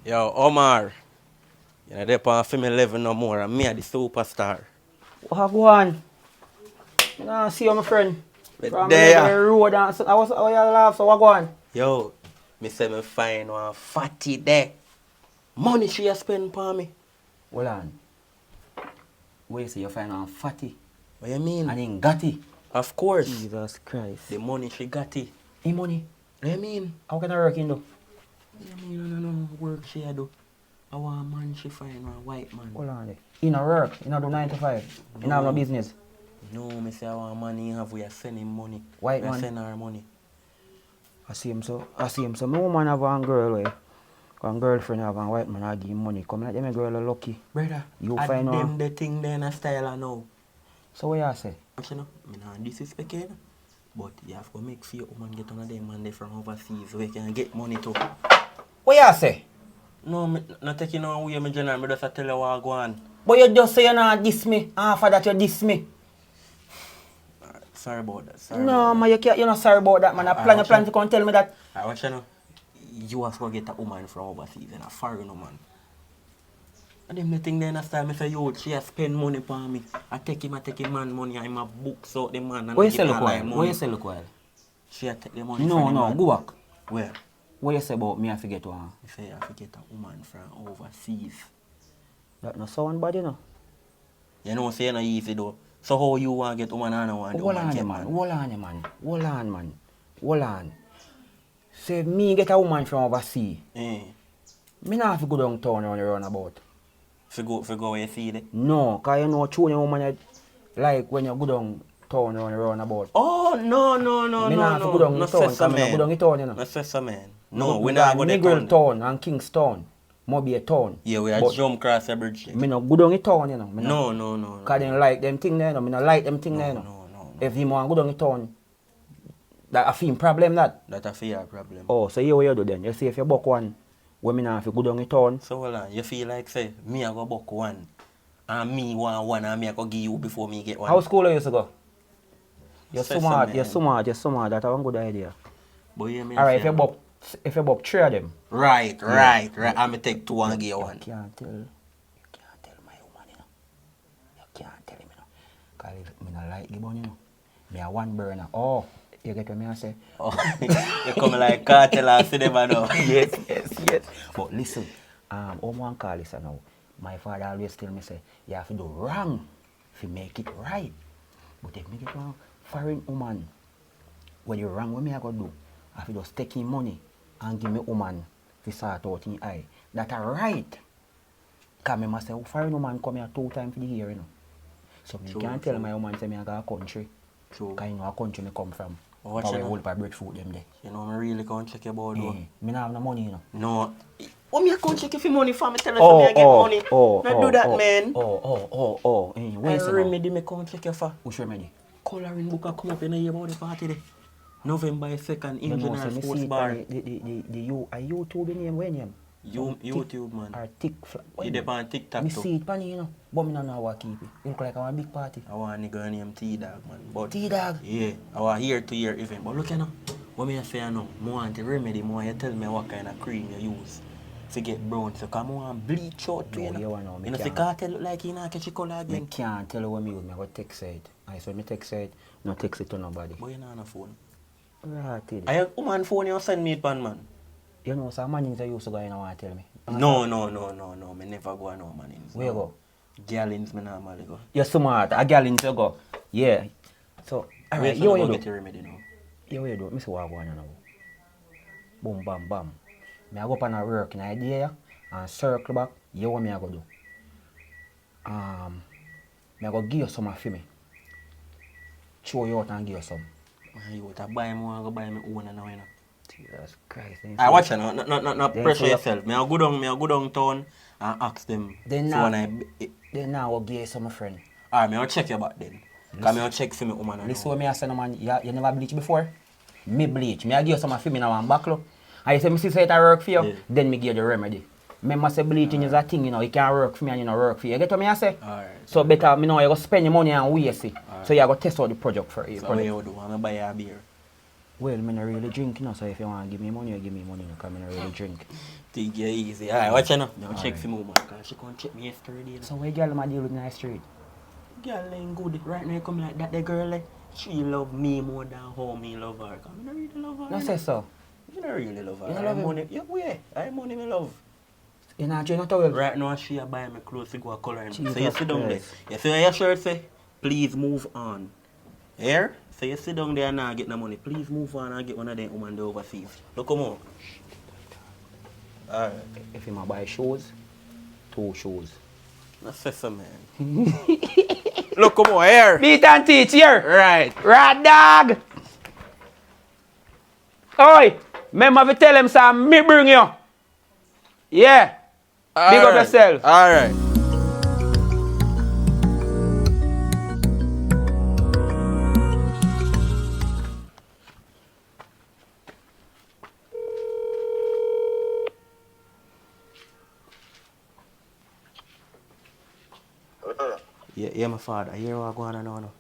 [SPEAKER 5] Yo, Omar, you know, they're on film 11 no more, and me are the superstar.
[SPEAKER 1] What go on? You know, see you, my friend.
[SPEAKER 5] But
[SPEAKER 1] From
[SPEAKER 5] there.
[SPEAKER 1] the road and so, I was laugh, so what go on?
[SPEAKER 5] Yo, me say me find one fatty there. Money she a spend for me.
[SPEAKER 1] Hold on. Where you say you find one fatty
[SPEAKER 5] What you mean?
[SPEAKER 1] and then got it?
[SPEAKER 5] Of course.
[SPEAKER 1] Jesus Christ.
[SPEAKER 5] The money she got it.
[SPEAKER 1] Any money?
[SPEAKER 5] What you mean?
[SPEAKER 1] How can I work in though?
[SPEAKER 5] What you mean? No, work she a do. I want a man she find one white man.
[SPEAKER 1] Hold on there. You not work, you not do 9 to 5. You not have no business.
[SPEAKER 5] No, me say I want a man he have we are send him money.
[SPEAKER 1] White
[SPEAKER 5] we
[SPEAKER 1] man?
[SPEAKER 5] send her money.
[SPEAKER 1] I see him so. My woman have one girl way. One girlfriend have one white man I give him money. Come like them girl are lucky.
[SPEAKER 5] Brother,
[SPEAKER 1] You
[SPEAKER 5] I
[SPEAKER 1] find
[SPEAKER 5] them
[SPEAKER 1] one.
[SPEAKER 5] the thing there in a style I know.
[SPEAKER 1] So what you say?
[SPEAKER 5] You know, me not disrespect you, but you have to make sure your woman get on a them man they from overseas so we can get money too.
[SPEAKER 1] What you say?
[SPEAKER 5] No, me not taking no away, me general, me just tell you what go on.
[SPEAKER 1] But you just say you not diss me. After that you diss me.
[SPEAKER 5] Sorry about that.
[SPEAKER 1] No man, you're not sorry about that man. I plan to come tell me that.
[SPEAKER 5] I want you know, you have to get a woman from overseas and a foreign woman. And them the thing there in a style, me say, yo, she a spend money for me. I take him man money, I'm a books out the man and
[SPEAKER 1] Where
[SPEAKER 5] I
[SPEAKER 1] you
[SPEAKER 5] give
[SPEAKER 1] say
[SPEAKER 5] her
[SPEAKER 1] look
[SPEAKER 5] like
[SPEAKER 1] while?
[SPEAKER 5] money.
[SPEAKER 1] Where you say look while?
[SPEAKER 5] She a take the money
[SPEAKER 1] No,
[SPEAKER 5] from the
[SPEAKER 1] no,
[SPEAKER 5] man.
[SPEAKER 1] go back.
[SPEAKER 5] Where?
[SPEAKER 1] What you say about me I forget one?
[SPEAKER 5] Me say, I forget a woman from overseas.
[SPEAKER 1] That no sound bad, you know.
[SPEAKER 5] You know, say, no easy though. So how you want to get woman and I want
[SPEAKER 1] Hold
[SPEAKER 5] woman
[SPEAKER 1] on,
[SPEAKER 5] get
[SPEAKER 1] man. Hold on. Say me get a woman from overseas. Me not have to go downtown on the roundabout.
[SPEAKER 5] For go where you see it.
[SPEAKER 1] No, cause you know true woman like when you go downtown on the roundabout.
[SPEAKER 5] Oh, no.
[SPEAKER 1] Me not have to go down the town, cause me not go down the town, you know.
[SPEAKER 5] No stress, man. No, we not go to
[SPEAKER 1] Negril
[SPEAKER 5] town.
[SPEAKER 1] town and Kingston. Mobile town.
[SPEAKER 5] Yeah, we are
[SPEAKER 1] But
[SPEAKER 5] jump across the bridge.
[SPEAKER 1] me no go down the town, you know. Me
[SPEAKER 5] No.
[SPEAKER 1] Cause they like them thing there, no. Me no like them thing there, no.
[SPEAKER 5] No.
[SPEAKER 1] If him want go down the town, that a film problem that.
[SPEAKER 5] That a fear problem.
[SPEAKER 1] Oh, so here what you do then? You see if you buck one, when me not have to go down the town.
[SPEAKER 5] So hold on, you feel like say, me I go book one, and me want one, and me I go give you before me get one.
[SPEAKER 1] How school you used to go? You're
[SPEAKER 5] Say
[SPEAKER 1] smart,
[SPEAKER 5] something,
[SPEAKER 1] you're
[SPEAKER 5] man.
[SPEAKER 1] smart. That's a good idea.
[SPEAKER 5] But yeah, me
[SPEAKER 1] Alright,
[SPEAKER 5] say,
[SPEAKER 1] if you buck 3 of them.
[SPEAKER 5] Right. I'm take 2 and give you one.
[SPEAKER 1] You can't tell my woman, you know. You can't tell him, you know. Because if me not like the bun, you know. Me a one burner. Oh, you get what me I say?
[SPEAKER 5] Oh, you come like cartel and see them know.
[SPEAKER 1] yes. But listen, one call this now. My father always tell me say, you have to do wrong if you make it right. But if me get one foreign woman, when you wrong, what me I go do? I have to just take him money and give me woman to sort out in eye. That's right. Because I must say, foreign woman come here 2 times for the year, you know. So me can't tell my woman say me I go a country.
[SPEAKER 5] True.
[SPEAKER 1] Because you know a country me come from.
[SPEAKER 5] Oh, what
[SPEAKER 1] Power
[SPEAKER 5] you know?
[SPEAKER 1] hold by breadfruit them there.
[SPEAKER 5] You know, me really can't check your board though.
[SPEAKER 1] Me not have no money, you know.
[SPEAKER 5] No. What me I can't check if you money for me tell us me I get money. Not do that, man.
[SPEAKER 1] Where's
[SPEAKER 5] I remedy me can't check you for.
[SPEAKER 1] Which remedy?
[SPEAKER 5] Coloring book a come up in a year about the party there. November 2nd,
[SPEAKER 1] You know,
[SPEAKER 5] Engineer
[SPEAKER 1] so me
[SPEAKER 5] Sports
[SPEAKER 1] see it
[SPEAKER 5] Bar.
[SPEAKER 1] on the YouTube name, when name?
[SPEAKER 5] YouTube, man.
[SPEAKER 1] Or TikTok.
[SPEAKER 5] You dep on TikTok
[SPEAKER 1] Me
[SPEAKER 5] too.
[SPEAKER 1] see it pan you know, but me don't know how to keep it. It look like a big party.
[SPEAKER 5] I want a nigga named T-Dog, man. But
[SPEAKER 1] T-Dog?
[SPEAKER 5] yeah, I want year-to-year event. But look, you know, what me say now, I want the remedy, more you tell me what kind of cream you use to get brown. So come on, bleach out to
[SPEAKER 1] No,
[SPEAKER 5] you know.
[SPEAKER 1] you want know, me
[SPEAKER 5] You know, the
[SPEAKER 1] can't.
[SPEAKER 5] cartel look like you not catch your color
[SPEAKER 1] Me
[SPEAKER 5] again.
[SPEAKER 1] can't tell you what me use, me go text it. I saw me text it, no text it to nobody.
[SPEAKER 5] But you not on a phone.
[SPEAKER 1] Right, it.
[SPEAKER 5] I have woman phone you send me it, man.
[SPEAKER 1] You know, some man you used to go in and want to tell me.
[SPEAKER 5] No. Me never go on no man.
[SPEAKER 1] Where you go?
[SPEAKER 5] Gallins, me normally go.
[SPEAKER 1] You're smart, a girl in to go. Yeah. So, alright, you what you
[SPEAKER 5] go
[SPEAKER 1] do?
[SPEAKER 5] get your remedy now.
[SPEAKER 1] You what you do? Me see what I go on now. Boom, bam, bam. Me I go up on a work in idea and circle back. You what me I go do? Me I go give you some for me. Show you out and give you some.
[SPEAKER 5] Man, you want to buy more, I go buy my own now, you know.
[SPEAKER 1] Jesus Christ.
[SPEAKER 5] I watch it, no
[SPEAKER 1] Then
[SPEAKER 5] pressure
[SPEAKER 1] so you-
[SPEAKER 5] yourself. Me I go down town and ask them.
[SPEAKER 1] Then
[SPEAKER 5] so
[SPEAKER 1] now,
[SPEAKER 5] when I,
[SPEAKER 1] then now I will give you some friend.
[SPEAKER 5] alright, me I'll check you back then. Cause me I'll check for me woman. and
[SPEAKER 1] Listen
[SPEAKER 5] all.
[SPEAKER 1] what me I say no man, you never bleach before? Me bleach. Me I give you some for me now and back look. And you say me see say it work for you,
[SPEAKER 5] Yeah.
[SPEAKER 1] then me give you the remedy. Remember say bleaching is a thing, you know, it can work for me and you know work for you. You get what me I say?
[SPEAKER 5] Alright.
[SPEAKER 1] So better me know you go spend your money and waste it. So you go test out the project for you.
[SPEAKER 5] So what you do? I'm buy you a beer.
[SPEAKER 1] Well, me not really drink, you know, so if you want to give me money, you give me money, because I not really drink.
[SPEAKER 5] Take it easy. Alright, watch you now. Me I'll check
[SPEAKER 1] Alright.
[SPEAKER 5] for me woman. Cause she can't check me yesterday. You know.
[SPEAKER 1] So what girl am I deal with in the street?
[SPEAKER 5] Girl ain't good. Right now you come like that. The girl like, she love me more than how me love her. Cause I don't really love her.
[SPEAKER 1] No say so.
[SPEAKER 5] You don't really love her.
[SPEAKER 1] You don't
[SPEAKER 5] I
[SPEAKER 1] love her?
[SPEAKER 5] money. Yeah, I money me love.
[SPEAKER 1] You not drink at all?
[SPEAKER 5] Right now she a buy me clothes to go a coloring. So you
[SPEAKER 1] Jesus
[SPEAKER 5] sit down there.
[SPEAKER 1] Christ.
[SPEAKER 5] You see what your shirt say? Please move on. Here? So you sit down there and now get no money. Please move on and get one of them women there overseas. Look come on. Alright.
[SPEAKER 1] If you buy shoes, 2 shoes.
[SPEAKER 5] That's so man. Look come on here.
[SPEAKER 1] Beat and teach here.
[SPEAKER 5] Right.
[SPEAKER 1] Rat dog. Oi, remember to tell him some me bring you. Yeah. Big up yourself.
[SPEAKER 5] Alright. Yeah, my father. Here what go on now.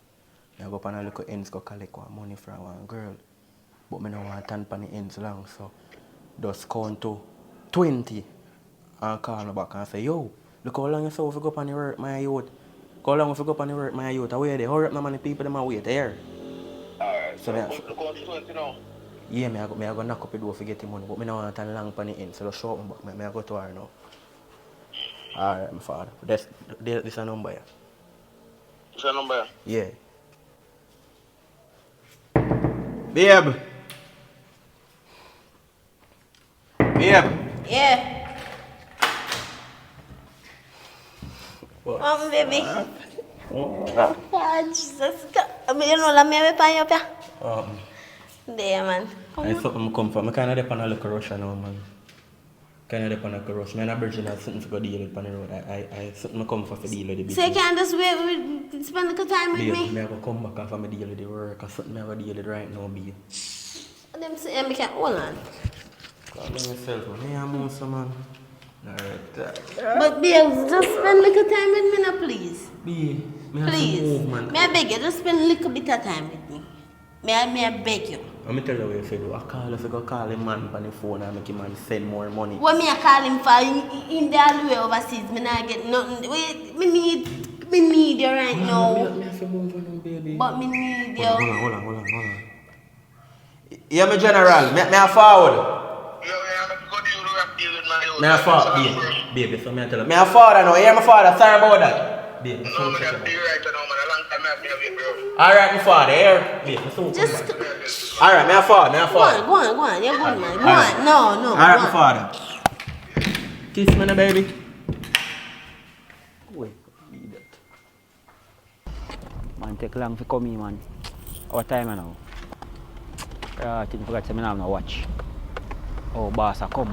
[SPEAKER 5] I go up on a little ends go collect one money from one girl. But me no want to pan the ends long, so just count to 20 and call me back and say, yo, look how long you say if you go up on the work, my youth. How long if you go up on the work, my youth? Where they hurry up, no money people them a wait there.
[SPEAKER 6] Alright,
[SPEAKER 5] So
[SPEAKER 6] so
[SPEAKER 5] me-
[SPEAKER 6] look on to 20 now.
[SPEAKER 5] Yeah, me I go knock up the door for get the money, but me no want to long pan the end, so just show me back. Me I go to her now. Alright, my father. This a number, yeah.
[SPEAKER 6] What's your number?
[SPEAKER 5] Yeah. Babe. Babe.
[SPEAKER 3] Yeah.
[SPEAKER 5] What?
[SPEAKER 3] Baby. Ah, Jesus God. I mean, you know, let me have a pie up here. There, man.
[SPEAKER 5] I something I come from. I kind of depend on a little rush now, man. Kind of depend on a rush. Man, a virgin has something to go deal with on the road. I something I come for to deal with the business.
[SPEAKER 3] So you can't just wait, spend a good time with
[SPEAKER 5] Babe,
[SPEAKER 3] me?
[SPEAKER 5] me have to come back after me deal with the work or something I have to deal with right now, babe.
[SPEAKER 3] Them say me can't hold on.
[SPEAKER 5] Call myself, man. Me and Musa, man. Alright.
[SPEAKER 3] But babe, just spend a little time with me now, please.
[SPEAKER 5] Babe, me have to
[SPEAKER 3] Please.
[SPEAKER 5] move, man.
[SPEAKER 3] May I beg you, just spend a little bit of time with me. May I beg you?
[SPEAKER 5] Let me tell you what you do. I call if you go call him man on the phone and make him man send more money.
[SPEAKER 3] What me I call him for? In the all the way overseas, me not get nothing. Wait, me need you right now.
[SPEAKER 5] Me have to move on, baby.
[SPEAKER 3] But me need you.
[SPEAKER 5] Hold on. Yeah, me general. Me a forward. Me a forward, baby. So me a tell you. Me a forward now. Hear my father. Sorry about that. Baby, so
[SPEAKER 6] No, man, be right now, man. A long time I have been bro.
[SPEAKER 5] alright, my father. Here. Baby, so
[SPEAKER 3] Just
[SPEAKER 5] alright, me a forward.
[SPEAKER 3] go on. You're good, man. Go on. No.
[SPEAKER 5] Alright,
[SPEAKER 3] go
[SPEAKER 5] my
[SPEAKER 3] on.
[SPEAKER 5] father. Kiss me, now, baby. Wait, idiot.
[SPEAKER 1] Man, take long to come here, man. What time now? I think I forgot to say I have no watch. Oh, Bossa, come.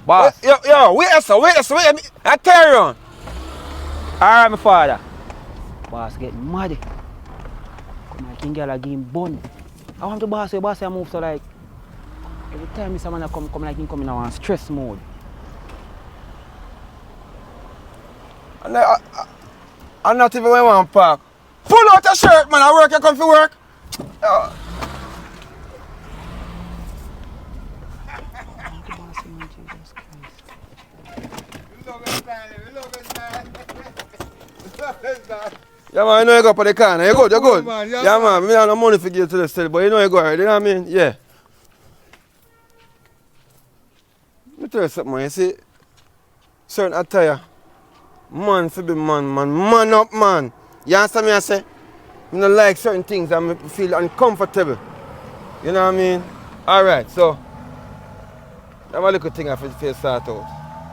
[SPEAKER 1] Boss.
[SPEAKER 2] Yo, wait a second. I carry on.
[SPEAKER 1] Alright, my father. Boss getting mad. Come on, King Girl give him bun. I want to boss I move so like every time this man come like him come in a stress mode.
[SPEAKER 2] And I'm not even when I want to park. Pull out your shirt, man. I work, you come for work. Yeah, man, I know you go up on the corner. You're good. Yeah, man, we have no money for you to the city, but you know you go already, you know what I mean? Yeah. Let me tell you something, man. You see, certain attire, man for be man up, man. You understand me, I say? I don't like certain things and I feel uncomfortable. You know what I mean? Alright, so, that's a little thing I feel start out.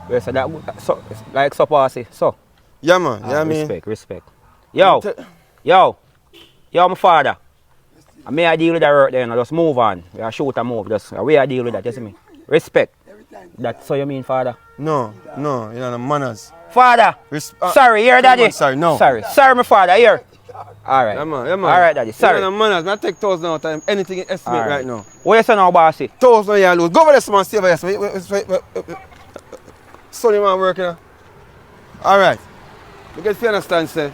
[SPEAKER 1] Where so that so like so bossy. So.
[SPEAKER 2] Yeah, man, you know what I mean?
[SPEAKER 1] Respect. Yo, my father. I may I deal with that work there, just move on. We are shoot and move, just way I deal with that, you see me? Respect. That's so you mean, father?
[SPEAKER 2] No, you know, the manners.
[SPEAKER 1] Father! Sorry, here, daddy.
[SPEAKER 2] On, sorry, no.
[SPEAKER 1] Sorry, my father, here. Alright.
[SPEAKER 2] Yeah, man.
[SPEAKER 1] Alright, daddy, sorry.
[SPEAKER 2] You know, the manners, I take 1,000 out of anything you estimate right now.
[SPEAKER 1] What you say now, bossy?
[SPEAKER 2] 1,000 you lose. Go over this, man, stay over here. Sonny, man, working. Alright. Because if you understand, say,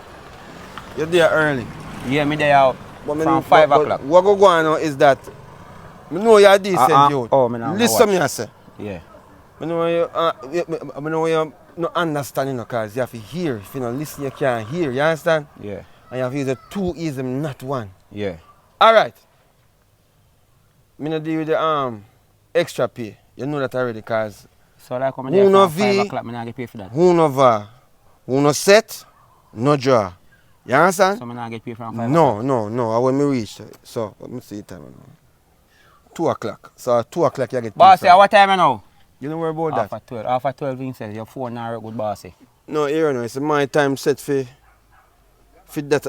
[SPEAKER 2] you're there early.
[SPEAKER 1] Yeah, me there out from 5 o'clock.
[SPEAKER 2] What go on now is that I know you're a decent youth.
[SPEAKER 1] Oh, me now
[SPEAKER 2] listen me, I say.
[SPEAKER 1] Yeah.
[SPEAKER 2] I know you not understanding because you have to hear. If you don't listen, you can't hear. You understand?
[SPEAKER 1] Yeah.
[SPEAKER 2] And you have to use the 2 ism, not 1.
[SPEAKER 1] Yeah.
[SPEAKER 2] Alright. I don't deal with the extra pay. You know that already because
[SPEAKER 1] so like when there from 5 o'clock, I not get paid for that.
[SPEAKER 2] Who no set, no draw. You understand?
[SPEAKER 1] So I not get paid from 5
[SPEAKER 2] No,
[SPEAKER 1] o'clock?
[SPEAKER 2] no. When me reach, so let me see the time now. 2 o'clock. So at 2 o'clock you get paid.
[SPEAKER 1] Bossy, what time now?
[SPEAKER 2] You don't worry about that.
[SPEAKER 1] After 12, you said your phone now good, bossy.
[SPEAKER 2] No, here no. It's my time set for that.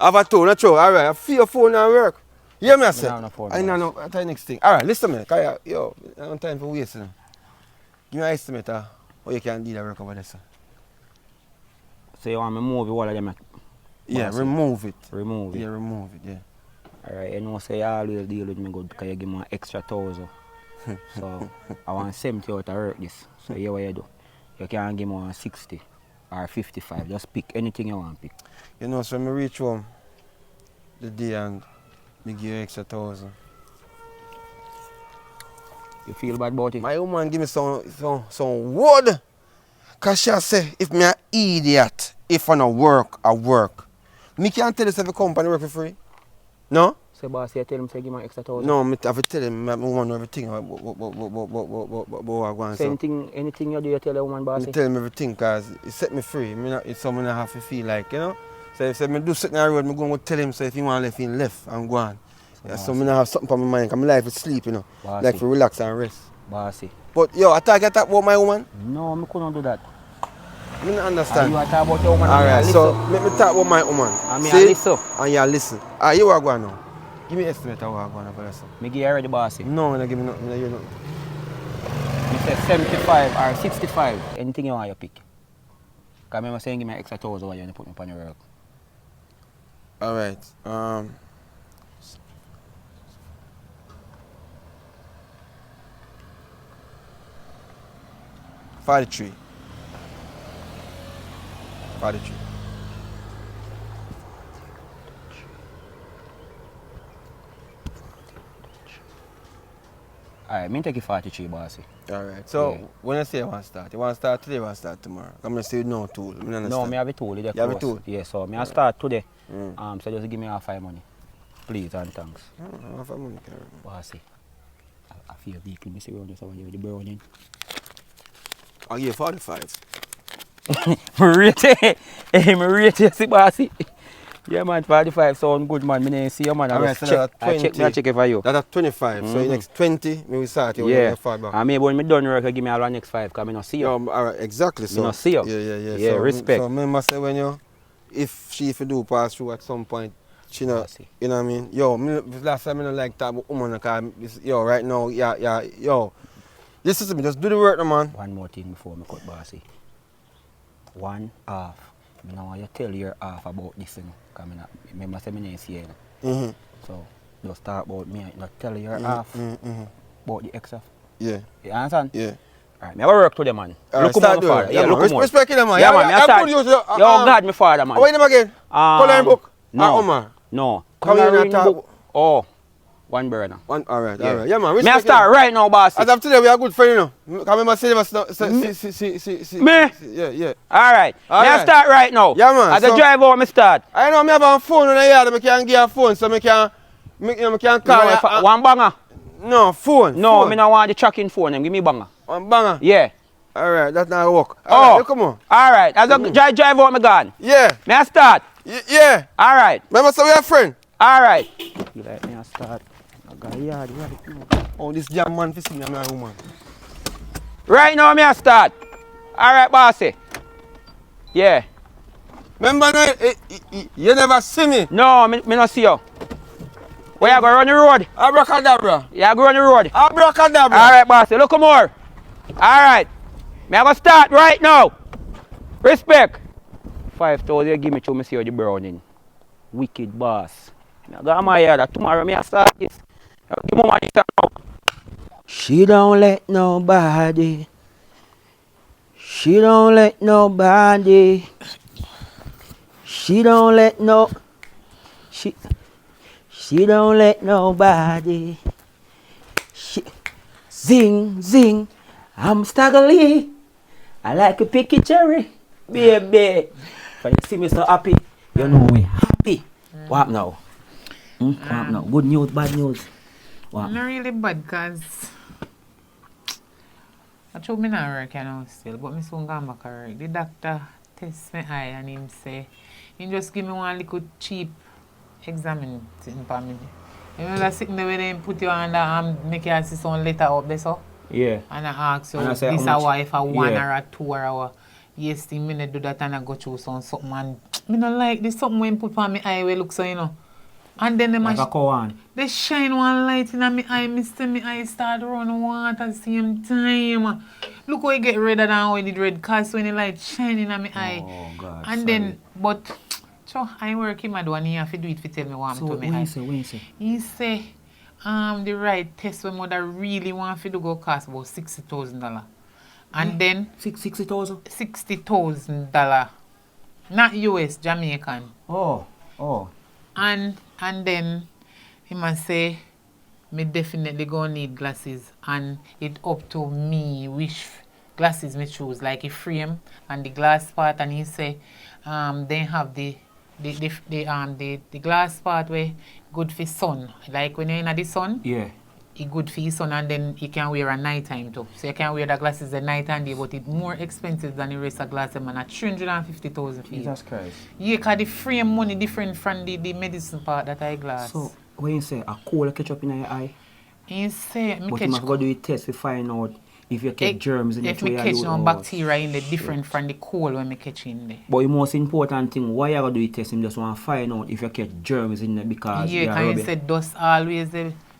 [SPEAKER 2] After 2, not true. Alright, I feel your phone now work. You hear me, I say? I know. I'll tell you next thing. Alright, listen to me. Yo, I don't have time for wasting. Give me an estimate how you can do that work over there, sir.
[SPEAKER 1] So you want me move all of them?
[SPEAKER 2] Yeah, remove it.
[SPEAKER 1] Remove it?
[SPEAKER 2] Yeah, remove it, yeah.
[SPEAKER 1] Alright, you know, say you always deal with me good because you give me an extra 1,000. So, I want 70 out of work this. So, here what you do. You can give me 60 or 55. Just pick anything you want to pick.
[SPEAKER 2] You know, so when I reach home the day and I give you extra 1,000.
[SPEAKER 1] You feel bad about it?
[SPEAKER 2] My woman give me some word. Because she say, if me an idiot, if I don't work, I work. Me can't tell you if the company work for free. No?
[SPEAKER 1] So, boss, you tell him to give me extra 1,000?
[SPEAKER 2] No, I have to tell him I want everything.
[SPEAKER 1] So anything you do, you tell the woman, boss?
[SPEAKER 2] I tell him everything because it set me free. It's something I have to feel like, you know? So if I do something on the road, I'm going to tell him, so if he want to left, he left and go on. Yeah, so I have something on my mind because my life is sleep, you know?
[SPEAKER 1] Bossy.
[SPEAKER 2] Like to relax and rest.
[SPEAKER 1] Bossy.
[SPEAKER 2] But yo, I talk about my woman?
[SPEAKER 1] No, I couldn't do that.
[SPEAKER 2] I don't understand.
[SPEAKER 1] You want to talk about your woman
[SPEAKER 2] Alright,
[SPEAKER 1] and
[SPEAKER 2] so let me talk about my woman.
[SPEAKER 1] And me
[SPEAKER 2] See?
[SPEAKER 1] a listen.
[SPEAKER 2] And you listen. Ah, you are going now. Give me an estimate of what I'm going for this.
[SPEAKER 1] Me give you already, bossy.
[SPEAKER 2] No, no, give me nothing. No, you nothing.
[SPEAKER 1] Me say 75 or 65. Anything you want you pick. Because I remember saying give me an extra 1,000 when you put me on your work.
[SPEAKER 2] Alright. 43. 43.
[SPEAKER 1] Alright, me take you 43, bossy.
[SPEAKER 2] Alright. So
[SPEAKER 1] Yeah.
[SPEAKER 2] when I say you want to start today, you want to start tomorrow. I'm gonna say no tool. I understand.
[SPEAKER 1] No, me have a tool.
[SPEAKER 2] You have a tool?
[SPEAKER 1] Yeah, so me I start today.
[SPEAKER 2] Mm.
[SPEAKER 1] So just give me half my money. Please and thanks.
[SPEAKER 2] I have money, Karen.
[SPEAKER 1] Bossy. I feel vehicle, me see around this over here with the browning.
[SPEAKER 2] I'll give you 45.
[SPEAKER 1] Me rate it. Hey, me rate you, see, bossy. Yeah, man, 45 sound good, man. Me didn't see you, man.
[SPEAKER 2] Alright,
[SPEAKER 1] I
[SPEAKER 2] so
[SPEAKER 1] check.
[SPEAKER 2] that's 20.
[SPEAKER 1] I check it for you.
[SPEAKER 2] That's at 25. So the next 20, me will start you.
[SPEAKER 1] Yeah.
[SPEAKER 2] Far back.
[SPEAKER 1] And maybe when me done work, I give me all the next 5 because I don't see you.
[SPEAKER 2] Alright, exactly. So
[SPEAKER 1] not see you.
[SPEAKER 2] Yeah.
[SPEAKER 1] Yeah,
[SPEAKER 2] so,
[SPEAKER 1] respect.
[SPEAKER 2] So remember say when you, if you do pass through at some point, she know,
[SPEAKER 1] Bossy.
[SPEAKER 2] you know what I mean? Yo, last time I don't like talk about woman because yo, right now, yo. Listen to me, just do the work, no, man.
[SPEAKER 1] One more thing before me cut, bossy. One half. I don't want you tell your half about this, you know. Because I remember saying I didn't see you.
[SPEAKER 2] Mm-hmm.
[SPEAKER 1] So, just talk about me. Not tell your half about the extra.
[SPEAKER 2] Yeah.
[SPEAKER 1] You understand?
[SPEAKER 2] Yeah.
[SPEAKER 1] Alright, me have a work today, man.
[SPEAKER 2] Alright,
[SPEAKER 1] Look
[SPEAKER 2] start
[SPEAKER 1] my
[SPEAKER 2] doing
[SPEAKER 1] father.
[SPEAKER 2] it.
[SPEAKER 1] Yeah,
[SPEAKER 2] man.
[SPEAKER 1] look more.
[SPEAKER 2] Respect him, man.
[SPEAKER 1] Yeah, man.
[SPEAKER 2] I'm good use
[SPEAKER 1] Yo, God, my father, man.
[SPEAKER 2] How are you name again? Coloring book?
[SPEAKER 1] No.
[SPEAKER 2] Omar?
[SPEAKER 1] No.
[SPEAKER 2] Come here and
[SPEAKER 1] Coloring
[SPEAKER 2] talk.
[SPEAKER 1] book. Oh, one burner.
[SPEAKER 2] Alright.
[SPEAKER 1] Yeah,
[SPEAKER 2] man.
[SPEAKER 1] Me I
[SPEAKER 2] Respect
[SPEAKER 1] start right now, boss.
[SPEAKER 2] As of today, we are good friends, you know. Come remember, see.
[SPEAKER 1] Me?
[SPEAKER 2] Yeah.
[SPEAKER 1] Alright. Me I
[SPEAKER 2] Alright.
[SPEAKER 1] start right now.
[SPEAKER 2] Yeah, man,
[SPEAKER 1] As
[SPEAKER 2] so-
[SPEAKER 1] a driver, me start.
[SPEAKER 2] I know me have a phone in the yard, I can give a phone so I can call
[SPEAKER 1] No,
[SPEAKER 2] you.
[SPEAKER 1] one banger.
[SPEAKER 2] No, phone.
[SPEAKER 1] No,
[SPEAKER 2] phone.
[SPEAKER 1] me not want the tracking phone. Them give me banger.
[SPEAKER 2] One banger.
[SPEAKER 1] Yeah.
[SPEAKER 2] Alright, that's not work.
[SPEAKER 1] Oh.
[SPEAKER 2] Alright, you come on.
[SPEAKER 1] Alright. As a drive out, me gone.
[SPEAKER 2] Yeah.
[SPEAKER 1] Me I start.
[SPEAKER 2] Yeah.
[SPEAKER 1] Alright.
[SPEAKER 2] Remember, so we are friends.
[SPEAKER 1] Alright. You like me I start. I got yard right now.
[SPEAKER 2] Oh, this jam man for see me and my woman.
[SPEAKER 1] Right now, me I start. Alright, bossy. Yeah.
[SPEAKER 2] Remember, no, you never see me.
[SPEAKER 1] No, me not see you. Where you go run the road?
[SPEAKER 2] Abracadabra.
[SPEAKER 1] Yeah, go run the road.
[SPEAKER 2] Abracadabra.
[SPEAKER 1] Alright, bossy. Look more. Alright. Me I go start right now. Respect. 5,000 you give me to me see how the browning. Wicked boss. I got my yard. Tomorrow me I start this. Give me money now. She don't let nobody. She don't let nobody. She don't let no. She don't let nobody. Zing. I'm struggling. I like a picky cherry, baby. When you see me so happy, you know we happy. What now? What now? Good news, bad news. What?
[SPEAKER 4] Not really bad because I told me not work now still, but me soon gonna make work. The doctor test my eye and him say, he just give me one little cheap examine thing for me. You know that sitting there when they put you on the make you see some letter up there so?
[SPEAKER 1] Yeah.
[SPEAKER 4] And I ask you,
[SPEAKER 1] And I say,
[SPEAKER 4] this
[SPEAKER 1] how
[SPEAKER 4] a
[SPEAKER 1] much?
[SPEAKER 4] why if a 1
[SPEAKER 1] Yeah.
[SPEAKER 4] or a 2 hour. Yes, the minute do that and I go through something and me not like this something when put on my eye where look so you know. And then
[SPEAKER 1] Like a Kowan.
[SPEAKER 4] they shine one light in my eye, Mr. Me eye start run water at the same time. Look how you get redder than how it did red cause when the light shine in my eye.
[SPEAKER 1] Oh God.
[SPEAKER 4] And then, but, so I work him at one, he have to do it to tell me what I'm
[SPEAKER 1] So
[SPEAKER 4] to me eye.
[SPEAKER 1] when you say?
[SPEAKER 4] He say, the right test when mother really want to do go cost about $60,000. And then,
[SPEAKER 1] 60,000?
[SPEAKER 4] $60,000. Not US, Jamaican.
[SPEAKER 1] Oh.
[SPEAKER 4] And then he must say, me definitely gonna need glasses and it up to me which glasses me choose, like a frame and the glass part, and he say they have the glass part where good for sun. Like when you're in the sun,
[SPEAKER 1] Yeah.
[SPEAKER 4] it good for your sun, and then you can wear at night time too. So you can wear the glasses at night and day, but it's more expensive than the rest of glasses, man. At 350,000 feet.
[SPEAKER 1] Jesus Christ.
[SPEAKER 4] Yeah, because the frame money different from the medicine part that I glass.
[SPEAKER 1] So when you say a cold catch up in your eye,
[SPEAKER 4] He say, me
[SPEAKER 1] but you
[SPEAKER 4] catch
[SPEAKER 1] must go do a test to find out If you catch germs in
[SPEAKER 4] if
[SPEAKER 1] the
[SPEAKER 4] me catch no bacteria in the different from the cold when me catch in there.
[SPEAKER 1] But the most important thing, why you gotta do the test, him just want to find out if you catch germs in there because
[SPEAKER 4] Yeah, because he said dust always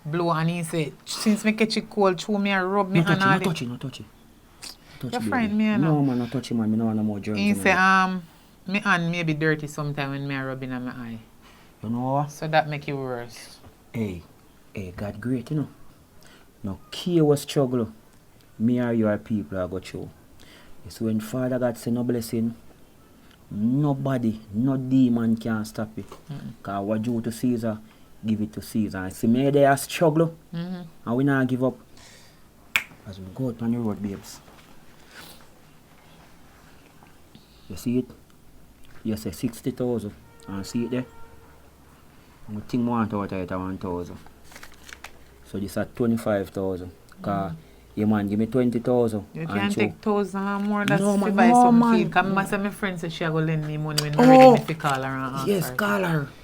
[SPEAKER 4] blow and he said since me catch it cold through me and rub me and all
[SPEAKER 1] no touch it.
[SPEAKER 4] Your friend me and
[SPEAKER 1] no man, not touch it man, me no want no more germs.
[SPEAKER 4] He say me hand may be dirty sometime when me are rubbing on my eye.
[SPEAKER 1] You know what?
[SPEAKER 4] So that make it worse.
[SPEAKER 1] Hey, God great, you know. No care what struggle, me or your people are go through. It's when Father God send no blessing, nobody, no demon can stop it. Because what due to Caesar, give it to Caesar. And see me there struggle, and we not give up. As we go out on the road, babes. You see it? You say 60,000. And see it there? I think 1,000 at 1,000. So this at 25,000. Because your man give me 20,000.
[SPEAKER 4] You can't take 1,000 and more. That's
[SPEAKER 1] No,
[SPEAKER 4] to
[SPEAKER 1] man,
[SPEAKER 4] buy
[SPEAKER 1] no,
[SPEAKER 4] some
[SPEAKER 1] man.
[SPEAKER 4] feed. Because my friend said she go lend me money when I'm ready to call her and ask
[SPEAKER 1] Yes,
[SPEAKER 4] her.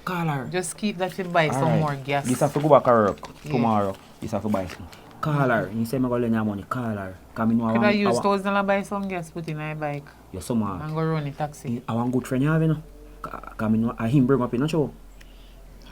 [SPEAKER 1] call her.
[SPEAKER 4] Just keep that to buy some more gas.
[SPEAKER 1] This have to go back to work tomorrow. This have to buy some. Call her. You say I'm going to lend her money. Call her. Because I know
[SPEAKER 4] Could I use 1,000 to buy some gas put in my bike
[SPEAKER 1] you're so mad.
[SPEAKER 4] and go run a taxi?
[SPEAKER 1] I want good friend you have, you know. Because I know him bring up in the show.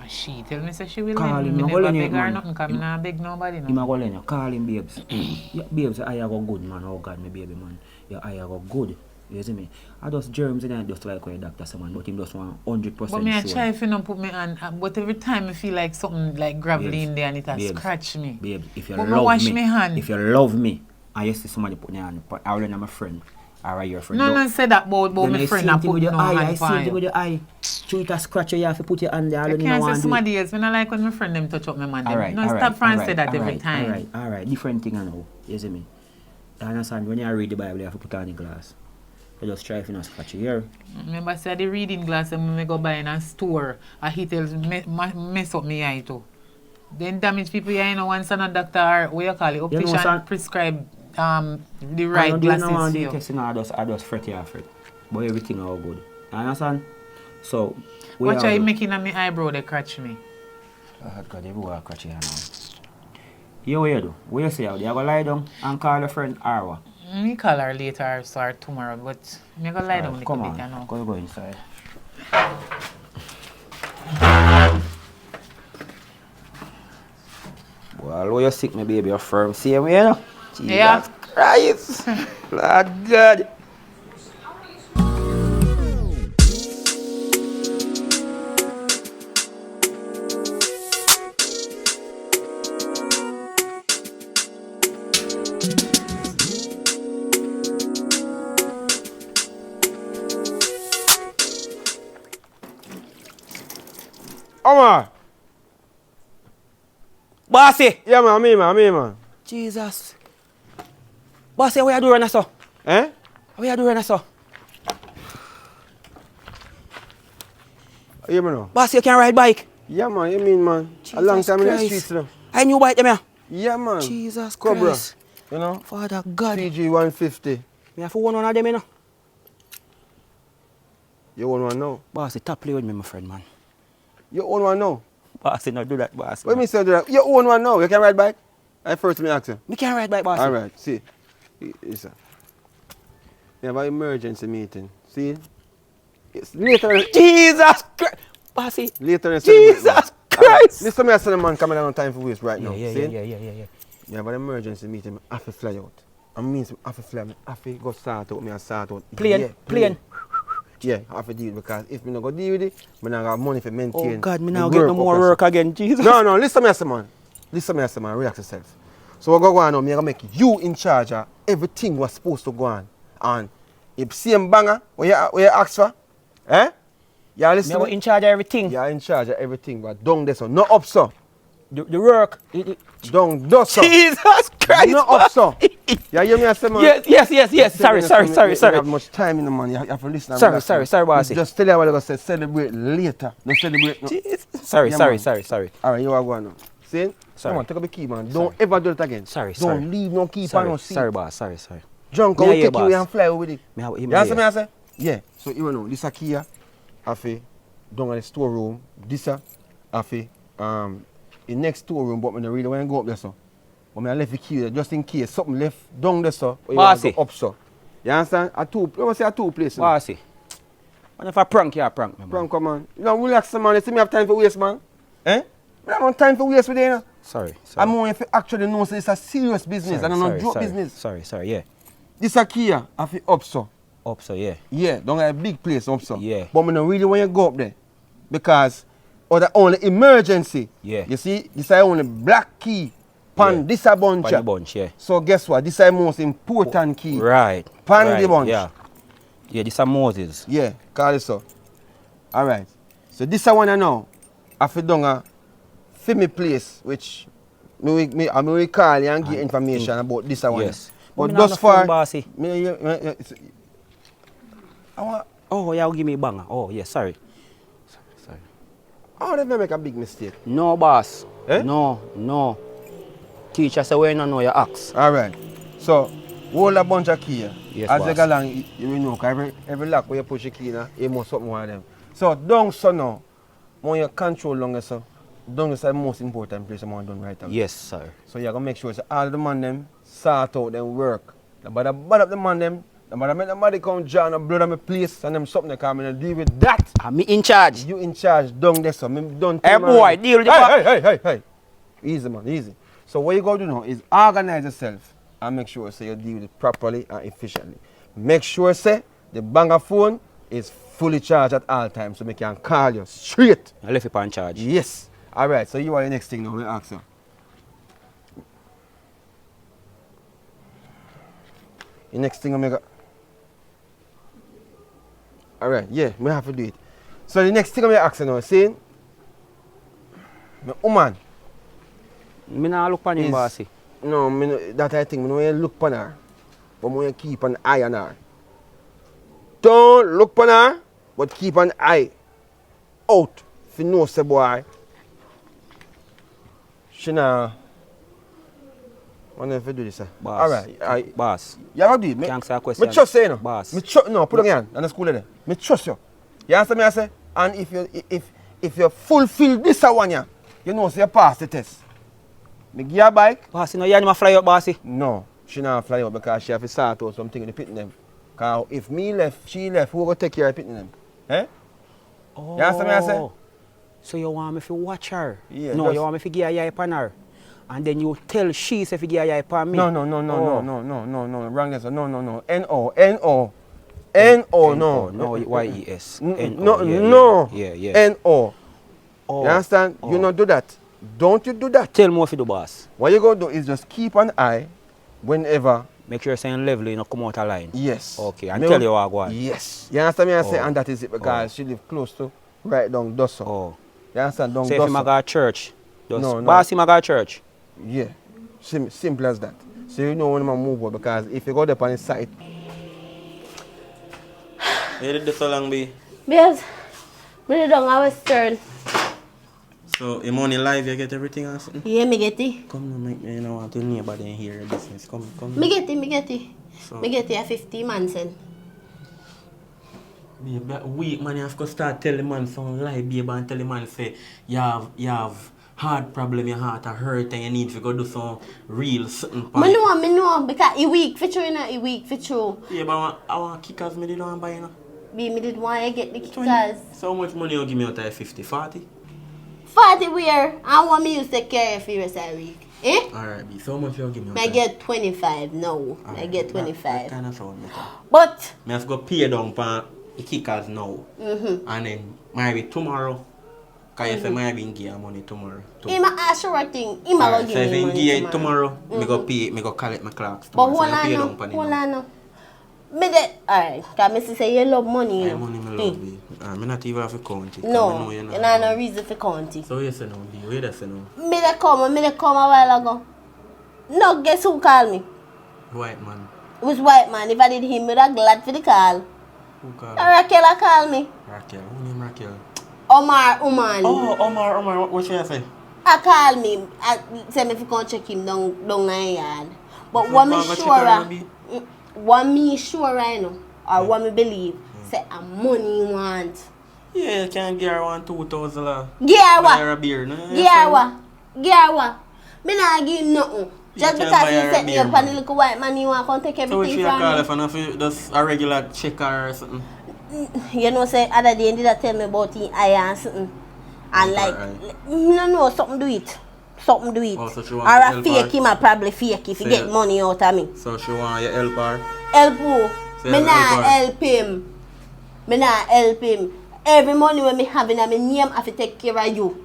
[SPEAKER 4] She tell me say she will
[SPEAKER 1] Call
[SPEAKER 4] lend
[SPEAKER 1] him,
[SPEAKER 4] me.
[SPEAKER 1] no
[SPEAKER 4] Never
[SPEAKER 1] go lend
[SPEAKER 4] beg
[SPEAKER 1] you,
[SPEAKER 4] her
[SPEAKER 1] man.
[SPEAKER 4] nothing because I not beg nobody.
[SPEAKER 1] Him
[SPEAKER 4] No.
[SPEAKER 1] a go lend you. Call him, babes. Yeah, babes, I go good, man. Oh, God, my baby, man. Yeah, I go good. You see me? I just germs in it, just like what the doctor said, man. But him just want 100%
[SPEAKER 4] But me I
[SPEAKER 1] sure.
[SPEAKER 4] try if you don't put me on. But every time I feel like something like gravelly
[SPEAKER 1] Babes,
[SPEAKER 4] in there and it has
[SPEAKER 1] babes,
[SPEAKER 4] scratch me.
[SPEAKER 1] Babes, if you
[SPEAKER 4] But me
[SPEAKER 1] love
[SPEAKER 4] wash
[SPEAKER 1] me,
[SPEAKER 4] me hand.
[SPEAKER 1] if you love me, and you see somebody put your hand, I will lend my friend. Or your friend.
[SPEAKER 4] No say that about my friend and put no hand
[SPEAKER 1] I see it
[SPEAKER 4] on
[SPEAKER 1] with
[SPEAKER 4] you.
[SPEAKER 1] your eye. Treat a scratch, you have to put your hand there.
[SPEAKER 4] I can't say somebody else. When I like when my friend them touch up my man.
[SPEAKER 1] Alright,
[SPEAKER 4] No stop friends say that every time.
[SPEAKER 1] Alright. Different thing I know. You see me? You understand? When you read the Bible, you have to put on the glass. You just try if you not scratch your ear.
[SPEAKER 4] Remember say the reading glass and when I go buy in a store, I hit mess up my eye too. Then damage people here, you know, once a doctor or what you call it, optician
[SPEAKER 1] son,
[SPEAKER 4] prescribe the right glasses for you.
[SPEAKER 1] I just fret you fret. But everything all good. You understand? So,
[SPEAKER 4] What are you making on my eyebrow they catch me?
[SPEAKER 1] Oh God, everywhere catch you now. You what you do? What you say out there? You go lie down and call a friend or what?
[SPEAKER 4] Me call her later or tomorrow, but me go lie down a little bit, you know.
[SPEAKER 1] Go inside. Well, when you sick, my baby, you're firm. See me, you know? Jesus
[SPEAKER 4] Yeah.
[SPEAKER 1] Christ. Lord God.
[SPEAKER 2] Omar!
[SPEAKER 1] Bossy!
[SPEAKER 2] Yeah, man, me, man.
[SPEAKER 1] Jesus. Bossy, what you doing now, so?
[SPEAKER 2] Eh?
[SPEAKER 1] What you doing now, so?
[SPEAKER 2] You know?
[SPEAKER 1] Bossy, you can ride bike?
[SPEAKER 2] Yeah, man, you mean, man? A long time in the streets, you know?
[SPEAKER 1] I knew bike them here.
[SPEAKER 2] Yeah, man.
[SPEAKER 1] Jesus
[SPEAKER 2] Cobra.
[SPEAKER 1] Christ.
[SPEAKER 2] You know?
[SPEAKER 1] Father God.
[SPEAKER 2] PG 150.
[SPEAKER 1] Me have to one of them, you know?
[SPEAKER 2] You own one now?
[SPEAKER 1] Bossy, top play with me, my friend, man.
[SPEAKER 2] You own one now?
[SPEAKER 1] Bossy, no do that, bossy.
[SPEAKER 2] What me say do that? You own one now? You can ride bike? I first me ask you.
[SPEAKER 1] Me can ride bike, bossy.
[SPEAKER 2] Alright, see. Listen. We have an emergency meeting. See? It's later.
[SPEAKER 1] Jesus Christ. Bossy.
[SPEAKER 2] Later in
[SPEAKER 1] Jesus Christ.
[SPEAKER 2] Listen, I said, man, coming down on time for waste right now.
[SPEAKER 1] Yeah.
[SPEAKER 2] See?
[SPEAKER 1] Yeah.
[SPEAKER 2] We have an emergency meeting. I have to fly out. I mean, I have to fly. I have to go start out. I start out.
[SPEAKER 1] Plane.
[SPEAKER 2] Yeah, I have to deal because if I don't go deal with it, I don't have money for maintain.
[SPEAKER 1] Oh God, me
[SPEAKER 2] the
[SPEAKER 1] now get no more work again, Jesus.
[SPEAKER 2] No, listen to me, man. Listen to me, man. Relax yourself. So what go on now, I'm going to make you in charge of everything was supposed to go on. And if same banger, what you ask for, eh? You listen
[SPEAKER 1] Me in charge of everything.
[SPEAKER 2] You're in charge of everything, but down there, so. Not up, so.
[SPEAKER 1] The work.
[SPEAKER 2] Down there, so.
[SPEAKER 1] Jesus Christ.
[SPEAKER 2] Not up, so. You hear me, I say, man?
[SPEAKER 1] Yes. Sorry.
[SPEAKER 2] You don't have much time in the man. You have to listen. and relax, man.
[SPEAKER 1] Sorry, bossy.
[SPEAKER 2] Just tell you what I say. Celebrate later. Don't celebrate. No.
[SPEAKER 1] Jesus. Sorry.
[SPEAKER 2] All right, you are going now. See?
[SPEAKER 1] Sorry.
[SPEAKER 2] Come on, take up the key, man. Don't ever do it again.
[SPEAKER 1] Sorry.
[SPEAKER 2] Don't leave no key on no seat.
[SPEAKER 1] Sorry, boss. Sorry.
[SPEAKER 2] Junk,
[SPEAKER 1] Me
[SPEAKER 2] I'll
[SPEAKER 1] a hear,
[SPEAKER 2] take you
[SPEAKER 1] boss.
[SPEAKER 2] and fly with it.
[SPEAKER 1] Me
[SPEAKER 2] You understand me, I say? Yeah. So, you know, this a key here. Afi, down at the storeroom. This a, afi, the next storeroom, but I don't really want to go up there, so. But I left the key there just in case something left down there, so. Or you
[SPEAKER 1] Bossy.
[SPEAKER 2] want to go up, so. You understand? Let me say a two places.
[SPEAKER 1] Bossy. And if I prank, you prank me, man.
[SPEAKER 2] Prank, come on. You know, relax, man. You see me have time for waste, man. Eh? I don't have time for waste with you, you know.
[SPEAKER 1] Sorry.
[SPEAKER 2] I'm more if you actually know so it's a serious business and not joke business.
[SPEAKER 1] Sorry, yeah.
[SPEAKER 2] This a key here, I feel up, so.
[SPEAKER 1] Up, so yeah.
[SPEAKER 2] Yeah, don't have a big place up, so.
[SPEAKER 1] Yeah.
[SPEAKER 2] But I don't really want you to go up there. Because, or the only emergency.
[SPEAKER 1] Yeah.
[SPEAKER 2] You see, this is only black key. Pan this a bunch.
[SPEAKER 1] Pan the bunch, yeah.
[SPEAKER 2] So guess what? This is the most important key.
[SPEAKER 1] Right.
[SPEAKER 2] Pan
[SPEAKER 1] right,
[SPEAKER 2] the bunch.
[SPEAKER 1] Yeah. Yeah, this is Moses.
[SPEAKER 2] Yeah, call it so. Alright. So this is one I know. I feel done a me place, which I will call you and give information about this one.
[SPEAKER 1] Yes.
[SPEAKER 2] But thus far,
[SPEAKER 1] Bossy.
[SPEAKER 2] Oh,
[SPEAKER 1] yeah, give me a banger. Oh, yeah, sorry.
[SPEAKER 2] How did I make a big mistake?
[SPEAKER 1] No, boss.
[SPEAKER 2] Eh?
[SPEAKER 1] No. Teacher said we don't know your axe.
[SPEAKER 2] Alright. So, hold a bunch of key.
[SPEAKER 1] Yes,
[SPEAKER 2] as
[SPEAKER 1] boss.
[SPEAKER 2] you go along, you will know, because every lock where you push a key, you must something one of them. So, down so now, when you control longer, so, down is the most important place you want done right away.
[SPEAKER 1] Yes, sir.
[SPEAKER 2] So, you got to make sure so all the man them sort out them work. Nobody bad up the man them. Nobody make nobody come John and blood on my place and them something they come in and deal with that.
[SPEAKER 1] I'm in charge.
[SPEAKER 2] You in charge down there, so me done.
[SPEAKER 1] Hey, boy, deal with the
[SPEAKER 2] Hey. Easy, man, easy. So what you got to do now is organize yourself and make sure say you deal with it properly and efficiently. Make sure say the banger phone is fully charged at all times so we can call you straight.
[SPEAKER 1] I left it on charge.
[SPEAKER 2] Yes. All right. So you are the next thing now. We ask you. The next thing I got. All right. Yeah, we have to do it. So the next thing I'm ask you now, saying, my woman.
[SPEAKER 1] Me not look on him, bossy.
[SPEAKER 2] No, that I think, I know you look on her, but I want you keep an eye on her. Don't look on her, but keep an eye out. If you know, say boy, she now. I wonder if you do this, sir.
[SPEAKER 1] Boss.
[SPEAKER 2] All right.
[SPEAKER 1] Boss.
[SPEAKER 2] You have to do it.
[SPEAKER 1] Can't answer a question.
[SPEAKER 2] Me trust you, no.
[SPEAKER 1] Boss.
[SPEAKER 2] No, put on your hand on the school there. Me trust you. You answer me, I say, and if you fulfill this one, you know, so you pass the test. Me give her a bike.
[SPEAKER 1] Bossy, no, you ain't fly out, bossy.
[SPEAKER 2] No, she not fly out because she have to start out something in the pitting them. Because if me left, she left, who will take care of pitting them? Eh?
[SPEAKER 1] Oh.
[SPEAKER 2] You understand me I say?
[SPEAKER 1] So you want me to watch her?
[SPEAKER 2] Yeah,
[SPEAKER 1] No,
[SPEAKER 2] just-
[SPEAKER 1] you want me to give a upon her? And then you tell she if you give a upon me?
[SPEAKER 2] No. Wrong answer. No. N-O, no.
[SPEAKER 1] No, Y-E-S.
[SPEAKER 2] No.
[SPEAKER 1] Yeah.
[SPEAKER 2] N-O.
[SPEAKER 1] Oh.
[SPEAKER 2] You understand?
[SPEAKER 1] Oh.
[SPEAKER 2] You not do that. Don't you do that.
[SPEAKER 1] Tell me what you do, boss.
[SPEAKER 2] What you going to do is just keep an eye whenever.
[SPEAKER 1] Make sure you're saying level, you not come out of line.
[SPEAKER 2] Yes.
[SPEAKER 1] Okay, and tell you what I go on.
[SPEAKER 2] Yes. You understand me I say?
[SPEAKER 1] Oh.
[SPEAKER 2] And that is it because she live close to right down Dosso.
[SPEAKER 1] Oh.
[SPEAKER 2] You understand? Down
[SPEAKER 1] So if you
[SPEAKER 2] Dosso.
[SPEAKER 1] go to church, just
[SPEAKER 2] No.
[SPEAKER 1] bossy go to church.
[SPEAKER 2] Yeah, simple as that. So you know when I move on because if you go there on the site,
[SPEAKER 5] You did this so long, be?
[SPEAKER 3] Because me don't have a turn.
[SPEAKER 5] So, your money live, you get everything or something?
[SPEAKER 3] Yeah, me get it.
[SPEAKER 5] Come on, make me, you know, want to nobody in here your business. Come.
[SPEAKER 3] Me get it.
[SPEAKER 5] So,
[SPEAKER 3] Me get it a 50 man sen.
[SPEAKER 5] babe, that week, man, you have to start telling the man some lie, babe, and tell the man, say, you have heart problem, your heart are hurt, and you need to go do some real something.
[SPEAKER 3] Me know, because he weak for true, he weak for true.
[SPEAKER 5] Yeah, but I want kickers, me did want buy, you know.
[SPEAKER 3] Me did want to get the kickers.
[SPEAKER 5] So how much money you give me out of 50, 40?
[SPEAKER 3] 40 where? I want me to take care of you the rest of the week. Eh?
[SPEAKER 5] Alright, B, so how much you give me out
[SPEAKER 3] I get 25, no. I
[SPEAKER 5] Alright,
[SPEAKER 3] get
[SPEAKER 5] that
[SPEAKER 3] 25.
[SPEAKER 5] kind of sound better.
[SPEAKER 3] But,
[SPEAKER 5] I have to go pay down for the kickers now. And then maybe tomorrow. Because you say maybe in give money tomorrow.
[SPEAKER 3] he ma ask you a thing. He ma go
[SPEAKER 5] So
[SPEAKER 3] give
[SPEAKER 5] if
[SPEAKER 3] me
[SPEAKER 5] you
[SPEAKER 3] money
[SPEAKER 5] give
[SPEAKER 3] tomorrow.
[SPEAKER 5] me go pay, me go collect my clocks
[SPEAKER 3] But
[SPEAKER 5] tomorrow.
[SPEAKER 3] hold
[SPEAKER 5] So you pay
[SPEAKER 3] on
[SPEAKER 5] down for
[SPEAKER 3] now.
[SPEAKER 5] the
[SPEAKER 3] Hold
[SPEAKER 5] now.
[SPEAKER 3] on now. Me de, alright. Because Missy say you love money, you
[SPEAKER 5] I
[SPEAKER 3] know.
[SPEAKER 5] money me love me. I'm not even have to count it. 'cause I
[SPEAKER 3] No,
[SPEAKER 5] know
[SPEAKER 3] you
[SPEAKER 5] you're
[SPEAKER 3] don't
[SPEAKER 5] not.
[SPEAKER 3] have no reason for count it.
[SPEAKER 5] So you say no, B. Where you say no?
[SPEAKER 3] Me de come a while ago. No, guess who called me?
[SPEAKER 5] White man.
[SPEAKER 3] It was white man. If I did him, I'd have glad for the call.
[SPEAKER 5] Who called?
[SPEAKER 3] Raquel called me.
[SPEAKER 5] Raquel. Who name Raquel?
[SPEAKER 3] Omar Umani.
[SPEAKER 5] Oh, Omar. What should I say?
[SPEAKER 3] I called me. I said me if you come check him down my yard. But
[SPEAKER 5] So
[SPEAKER 3] what me
[SPEAKER 5] go check
[SPEAKER 3] sure,
[SPEAKER 5] her, Abby?
[SPEAKER 3] what me sure I know, or what me believe, say a money you want.
[SPEAKER 5] Yeah, you can't get her 2,000.
[SPEAKER 3] Give her
[SPEAKER 5] Buy her
[SPEAKER 3] what?
[SPEAKER 5] a beer, no?
[SPEAKER 3] Give her what? Give her what? Me not give him nothing. Just because you set me up on the little white man, you want to take
[SPEAKER 5] So what
[SPEAKER 3] everything
[SPEAKER 5] you call
[SPEAKER 3] from
[SPEAKER 5] if I just a regular checker or something?
[SPEAKER 3] me. You know, say, other day, did tell me about the eye and something. And like, no, something do it. Something do it.
[SPEAKER 5] Oh, so she
[SPEAKER 3] Or
[SPEAKER 5] want to
[SPEAKER 3] a
[SPEAKER 5] help
[SPEAKER 3] fake
[SPEAKER 5] her?
[SPEAKER 3] him, a probably fake if you get money out of me.
[SPEAKER 5] So she want you help her?
[SPEAKER 3] Help who?
[SPEAKER 5] Say
[SPEAKER 3] Me not
[SPEAKER 5] help her.
[SPEAKER 3] help him. Me not help him. Every money when me having a me name, I have to take care of you.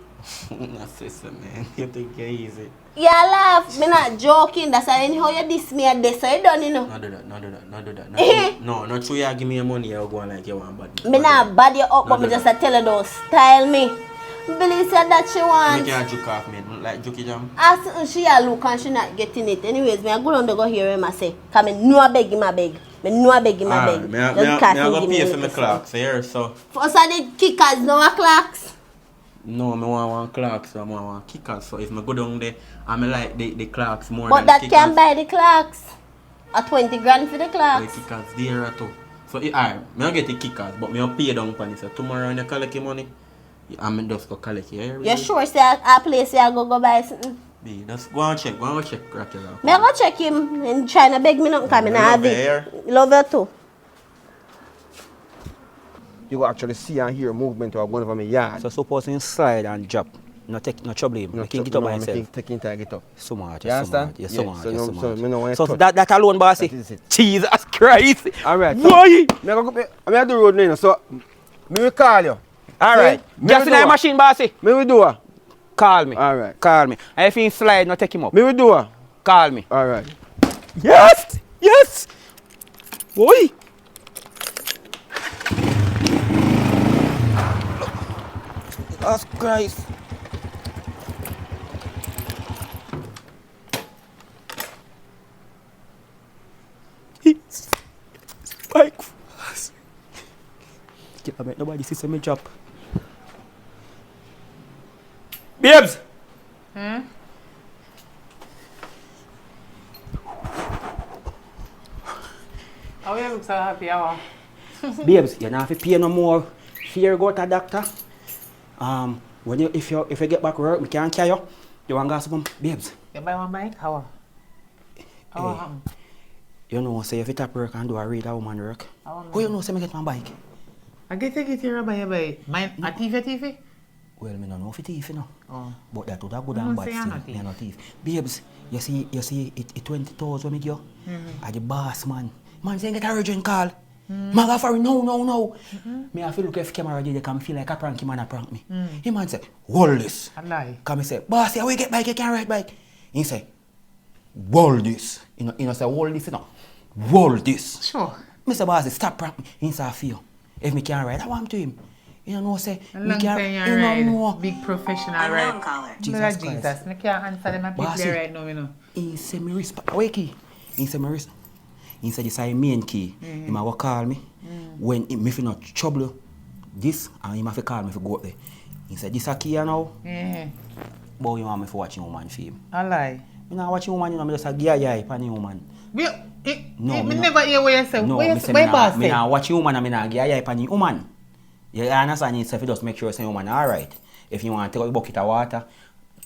[SPEAKER 5] That's sister, man. You think you're easy.
[SPEAKER 3] Yeah, laugh. Me not joking. That's why anyhow you diss me at this, so you done, you know.
[SPEAKER 5] No do that. No, not true you give me your money, you'll go on like you want bad.
[SPEAKER 3] Me not bad you up,
[SPEAKER 5] No
[SPEAKER 3] but me
[SPEAKER 5] do
[SPEAKER 3] just
[SPEAKER 5] that.
[SPEAKER 3] a tell her those. Style me. Believe said that she
[SPEAKER 5] Make
[SPEAKER 3] wants.
[SPEAKER 5] you a juke off, man. Like jukey jam.
[SPEAKER 3] As she a look and she not getting it. Anyways, me a go down to go hear him I say. Cause me know I beg him a beg. Me know I beg him a beg.
[SPEAKER 5] Me I
[SPEAKER 3] Just cause
[SPEAKER 5] go
[SPEAKER 3] he give
[SPEAKER 5] pay
[SPEAKER 3] me
[SPEAKER 5] for my
[SPEAKER 3] little
[SPEAKER 5] clocks here, so.
[SPEAKER 3] First I did kickers, now a clocks.
[SPEAKER 5] No, I want one clocks, I want one kickers. So if I go down there, I like the clocks more
[SPEAKER 3] But
[SPEAKER 5] than
[SPEAKER 3] that
[SPEAKER 5] the
[SPEAKER 3] can
[SPEAKER 5] kickers.
[SPEAKER 3] buy the clocks. A 20 grand for the
[SPEAKER 5] The
[SPEAKER 3] clocks.
[SPEAKER 5] kickers there too. So alright, me I get the kickers, but me I pay down for it. So tomorrow when you collect your money, I'm just go collect it.
[SPEAKER 3] You sure say a place you go buy something?
[SPEAKER 5] Be, just go and check Rocky Rock.
[SPEAKER 3] Me I go check him and trying to beg me nothing cause me not have
[SPEAKER 5] love
[SPEAKER 3] it. Love you too.
[SPEAKER 2] You will actually see and hear movement of one of my yard.
[SPEAKER 1] So suppose him slide and drop. No trouble him.
[SPEAKER 2] No
[SPEAKER 1] He can get
[SPEAKER 2] tr-
[SPEAKER 1] up by
[SPEAKER 2] no,
[SPEAKER 1] himself.
[SPEAKER 2] make him take him time get up.
[SPEAKER 1] Smart,
[SPEAKER 2] You
[SPEAKER 1] yes,
[SPEAKER 2] understand?
[SPEAKER 1] smart, yes,
[SPEAKER 2] Yeah,
[SPEAKER 1] smart,
[SPEAKER 2] so
[SPEAKER 1] yes,
[SPEAKER 2] no-
[SPEAKER 1] smart.
[SPEAKER 2] so me no want
[SPEAKER 1] So
[SPEAKER 2] touch.
[SPEAKER 1] that alone, bossy.
[SPEAKER 2] That is it.
[SPEAKER 1] Jesus Christ.
[SPEAKER 2] Alright.
[SPEAKER 1] Why?
[SPEAKER 2] I do road now, so me will call you.
[SPEAKER 1] All right.
[SPEAKER 2] Me
[SPEAKER 1] Just
[SPEAKER 2] will
[SPEAKER 1] in
[SPEAKER 2] do
[SPEAKER 1] the
[SPEAKER 2] it.
[SPEAKER 1] machine, bossy.
[SPEAKER 2] Me will do it.
[SPEAKER 1] Call me.
[SPEAKER 2] All right.
[SPEAKER 1] Call me. And if he slide, no take him up.
[SPEAKER 2] Me will do it.
[SPEAKER 1] Call me.
[SPEAKER 2] Alright.
[SPEAKER 1] Yes. Yes. Boy. Jesus Christ. Spike fast. Can't make nobody see me drop. Babes.
[SPEAKER 4] How you look so happy, hour?
[SPEAKER 1] Babes, you don't have to pay no more. Fear go to doctor. When you if you get back work, we can't carry you. You want to go some babes.
[SPEAKER 4] You buy one bike? How? How happen?
[SPEAKER 1] You know, say if you tap work and do a read a woman work.
[SPEAKER 4] How
[SPEAKER 1] How you know say me get my bike?
[SPEAKER 4] I get here buy a bike. Mine a TV?
[SPEAKER 1] Well, me no know if it thief, you know.
[SPEAKER 4] Oh.
[SPEAKER 1] But that would a good
[SPEAKER 4] You
[SPEAKER 1] and
[SPEAKER 4] don't
[SPEAKER 1] bad
[SPEAKER 4] say you're
[SPEAKER 1] thing.
[SPEAKER 4] not thief.
[SPEAKER 1] Me no thief. Babes, you see it 20,000 when me give you. I the boss man. Man say get a urgent call. Maga for no. Me I feel look if camera they can feel like a prank man a prank me. He man say, hold this.
[SPEAKER 4] I lie.
[SPEAKER 1] Come me say, boss, how we get bike, you can't ride bike. He say, hold this. You know say hold this, you know. Hold this.
[SPEAKER 4] Sure.
[SPEAKER 1] Me say, boss, stop prank me. He say I feel. If me can't ride, I want to him. You know say,
[SPEAKER 4] A
[SPEAKER 1] me
[SPEAKER 4] long
[SPEAKER 1] can't
[SPEAKER 4] time you
[SPEAKER 1] you
[SPEAKER 4] ride.
[SPEAKER 1] know.
[SPEAKER 4] Big professional
[SPEAKER 7] Unknown
[SPEAKER 4] ride.
[SPEAKER 7] caller.
[SPEAKER 1] Jesus
[SPEAKER 4] Lord
[SPEAKER 1] Christ.
[SPEAKER 4] Jesus. I can't answer them and people
[SPEAKER 1] Bossy.
[SPEAKER 4] there right now, you know.
[SPEAKER 1] He say me respect. Wakey. He say me respect. He say this is main key. He might call me when me fi not trouble this and he might fi call me fi go up there. He said this a key now.
[SPEAKER 4] Yeah.
[SPEAKER 1] But you want me for watching woman film.
[SPEAKER 4] I lie.
[SPEAKER 1] Me not watching woman, you know, me just a yay pan the woman.
[SPEAKER 4] Me
[SPEAKER 1] No,
[SPEAKER 4] me
[SPEAKER 1] me
[SPEAKER 4] never hear what you say.
[SPEAKER 1] No,
[SPEAKER 4] What
[SPEAKER 1] me say
[SPEAKER 4] you
[SPEAKER 1] me
[SPEAKER 4] boss
[SPEAKER 1] not
[SPEAKER 4] say?
[SPEAKER 1] watching woman and me not yay pan the woman. You understand? He say just make sure say woman alright. If you want to take out a bucket of water,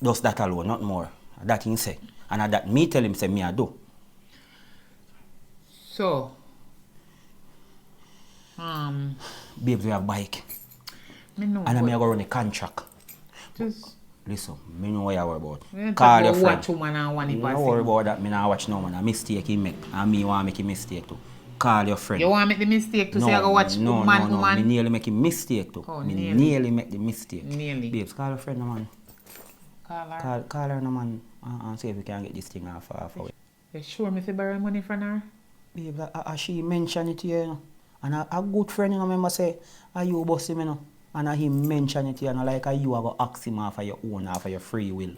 [SPEAKER 1] just that alone, not more. That he say. And that me tell him say me I do.
[SPEAKER 4] So,
[SPEAKER 1] Babes, we have bike.
[SPEAKER 4] me know.
[SPEAKER 1] And I may go run a contract.
[SPEAKER 4] Just
[SPEAKER 1] Listen, me know what you worry about.
[SPEAKER 4] we don't
[SPEAKER 1] Call
[SPEAKER 4] talk
[SPEAKER 1] your
[SPEAKER 4] about
[SPEAKER 1] friend.
[SPEAKER 4] watch woman and one
[SPEAKER 1] Me
[SPEAKER 4] if
[SPEAKER 1] no worry about that. Me not watch no man. A mistake he make. And me want make a mistake too. Call your friend.
[SPEAKER 4] You want to make the mistake to say I go watch woman.
[SPEAKER 1] Me nearly make a mistake too.
[SPEAKER 4] Oh,
[SPEAKER 1] me
[SPEAKER 4] nearly.
[SPEAKER 1] nearly make the mistake.
[SPEAKER 4] Nearly.
[SPEAKER 1] Babes, call your friend no man.
[SPEAKER 4] Call her.
[SPEAKER 1] Call her no man. And see if we can get this thing off away.
[SPEAKER 4] You sure me fi borrow money from her?
[SPEAKER 1] Babes, she mention it here, you know. And a good friend, you know, remember say, are you boss him, you know? And he mention it here, you know, like you are going to ask him off of your own, off of your free will.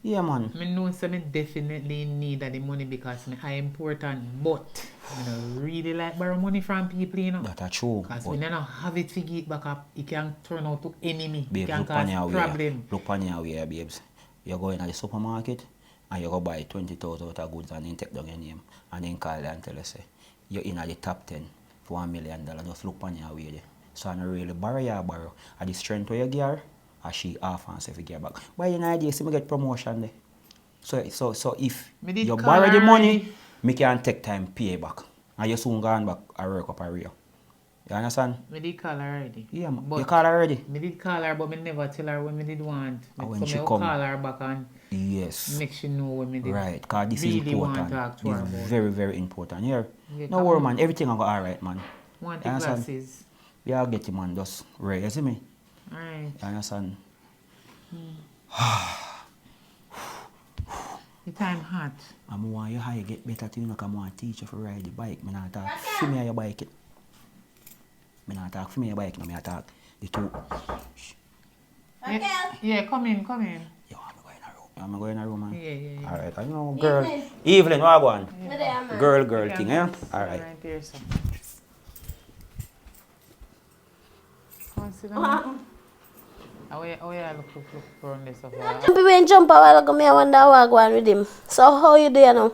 [SPEAKER 1] Yeah, man.
[SPEAKER 4] I know so me definitely need the money because me are important, but I don't really like borrow money from people, you know.
[SPEAKER 1] That's true.
[SPEAKER 4] Because
[SPEAKER 1] but
[SPEAKER 4] when you don't have it to get back up, it can turn out to enemy. It
[SPEAKER 1] babes,
[SPEAKER 4] can
[SPEAKER 1] look
[SPEAKER 4] cause
[SPEAKER 1] on your way.
[SPEAKER 4] problem.
[SPEAKER 1] Look on your way, babes. You go in at the supermarket and you go buy 20,000 worth of goods and then take down your name and then call you and tell you, say, you're in at the top 10 for $1 million. Just look on your way there. So I don't really borrow you borrow. At the strength where you get her, or she off and say if you get back. But you know, idea, see me get promotion there. So if
[SPEAKER 4] Me did
[SPEAKER 1] you
[SPEAKER 4] call
[SPEAKER 1] borrow the
[SPEAKER 4] her
[SPEAKER 1] money,
[SPEAKER 4] already.
[SPEAKER 1] me can take time pay back. And you soon gone back and work up a real. You understand?
[SPEAKER 4] Me did call her already.
[SPEAKER 1] Yeah, man.
[SPEAKER 4] But
[SPEAKER 1] You call her already?
[SPEAKER 4] me did call her, but me never tell her when me did want.
[SPEAKER 1] And when
[SPEAKER 4] So
[SPEAKER 1] she
[SPEAKER 4] me will
[SPEAKER 1] come.
[SPEAKER 4] call her back and
[SPEAKER 1] Yes.
[SPEAKER 4] make she know when me did
[SPEAKER 1] Right, because this
[SPEAKER 4] really
[SPEAKER 1] is important.
[SPEAKER 4] want to talk to her
[SPEAKER 1] This
[SPEAKER 4] about.
[SPEAKER 1] is very, very important. Here.
[SPEAKER 4] Yeah,
[SPEAKER 1] No
[SPEAKER 4] come
[SPEAKER 1] worry,
[SPEAKER 4] on.
[SPEAKER 1] man. Everything will go alright, man.
[SPEAKER 4] Want
[SPEAKER 1] You
[SPEAKER 4] the
[SPEAKER 1] understand?
[SPEAKER 4] glasses.
[SPEAKER 1] Yeah, I'll get you, man. Just right. You see me?
[SPEAKER 4] Alright.
[SPEAKER 1] You understand?
[SPEAKER 4] The time hot.
[SPEAKER 1] I want you how you get better to you know, because I want to teach you to ride the bike. I not talk for me your bike. I not talk for me your bike. No, I talk the two.
[SPEAKER 4] Yeah, come in.
[SPEAKER 1] Yo, I'm going in a room, man.
[SPEAKER 4] Yeah.
[SPEAKER 1] Alright, I know, girl. Evelyn, what go on?
[SPEAKER 3] Me there, man.
[SPEAKER 1] Girl thing, eh? Alright.
[SPEAKER 4] Right there, so. Come on, sit down. Oh yeah, look around this stuff.
[SPEAKER 3] Jumpy when jump a while ago, me I wonder what go on with him. So how you doing now?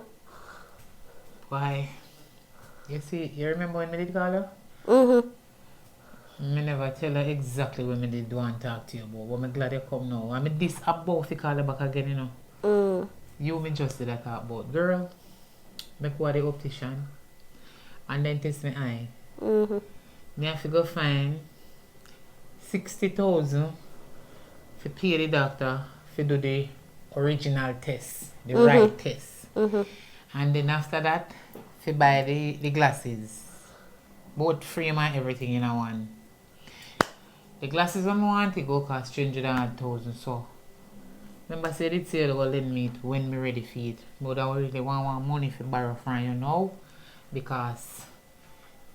[SPEAKER 4] Why? You see, you remember when me did call her?
[SPEAKER 3] Mm-hmm.
[SPEAKER 4] Me never tell her exactly when me did want to talk to you about, but I'm glad you come now. I'm this about to call her back again, you know. You me just did that talk about. Girl, make what the optician and then test me eye. Me have to go find 60,000 to pay the doctor to do the original test, the right test. And then after that, to buy the glasses. Both frame and everything in a one. The glasses I want to go cost 300,000. So remember say they say they will lend me it when me ready for it. But I really want money to borrow from you now, because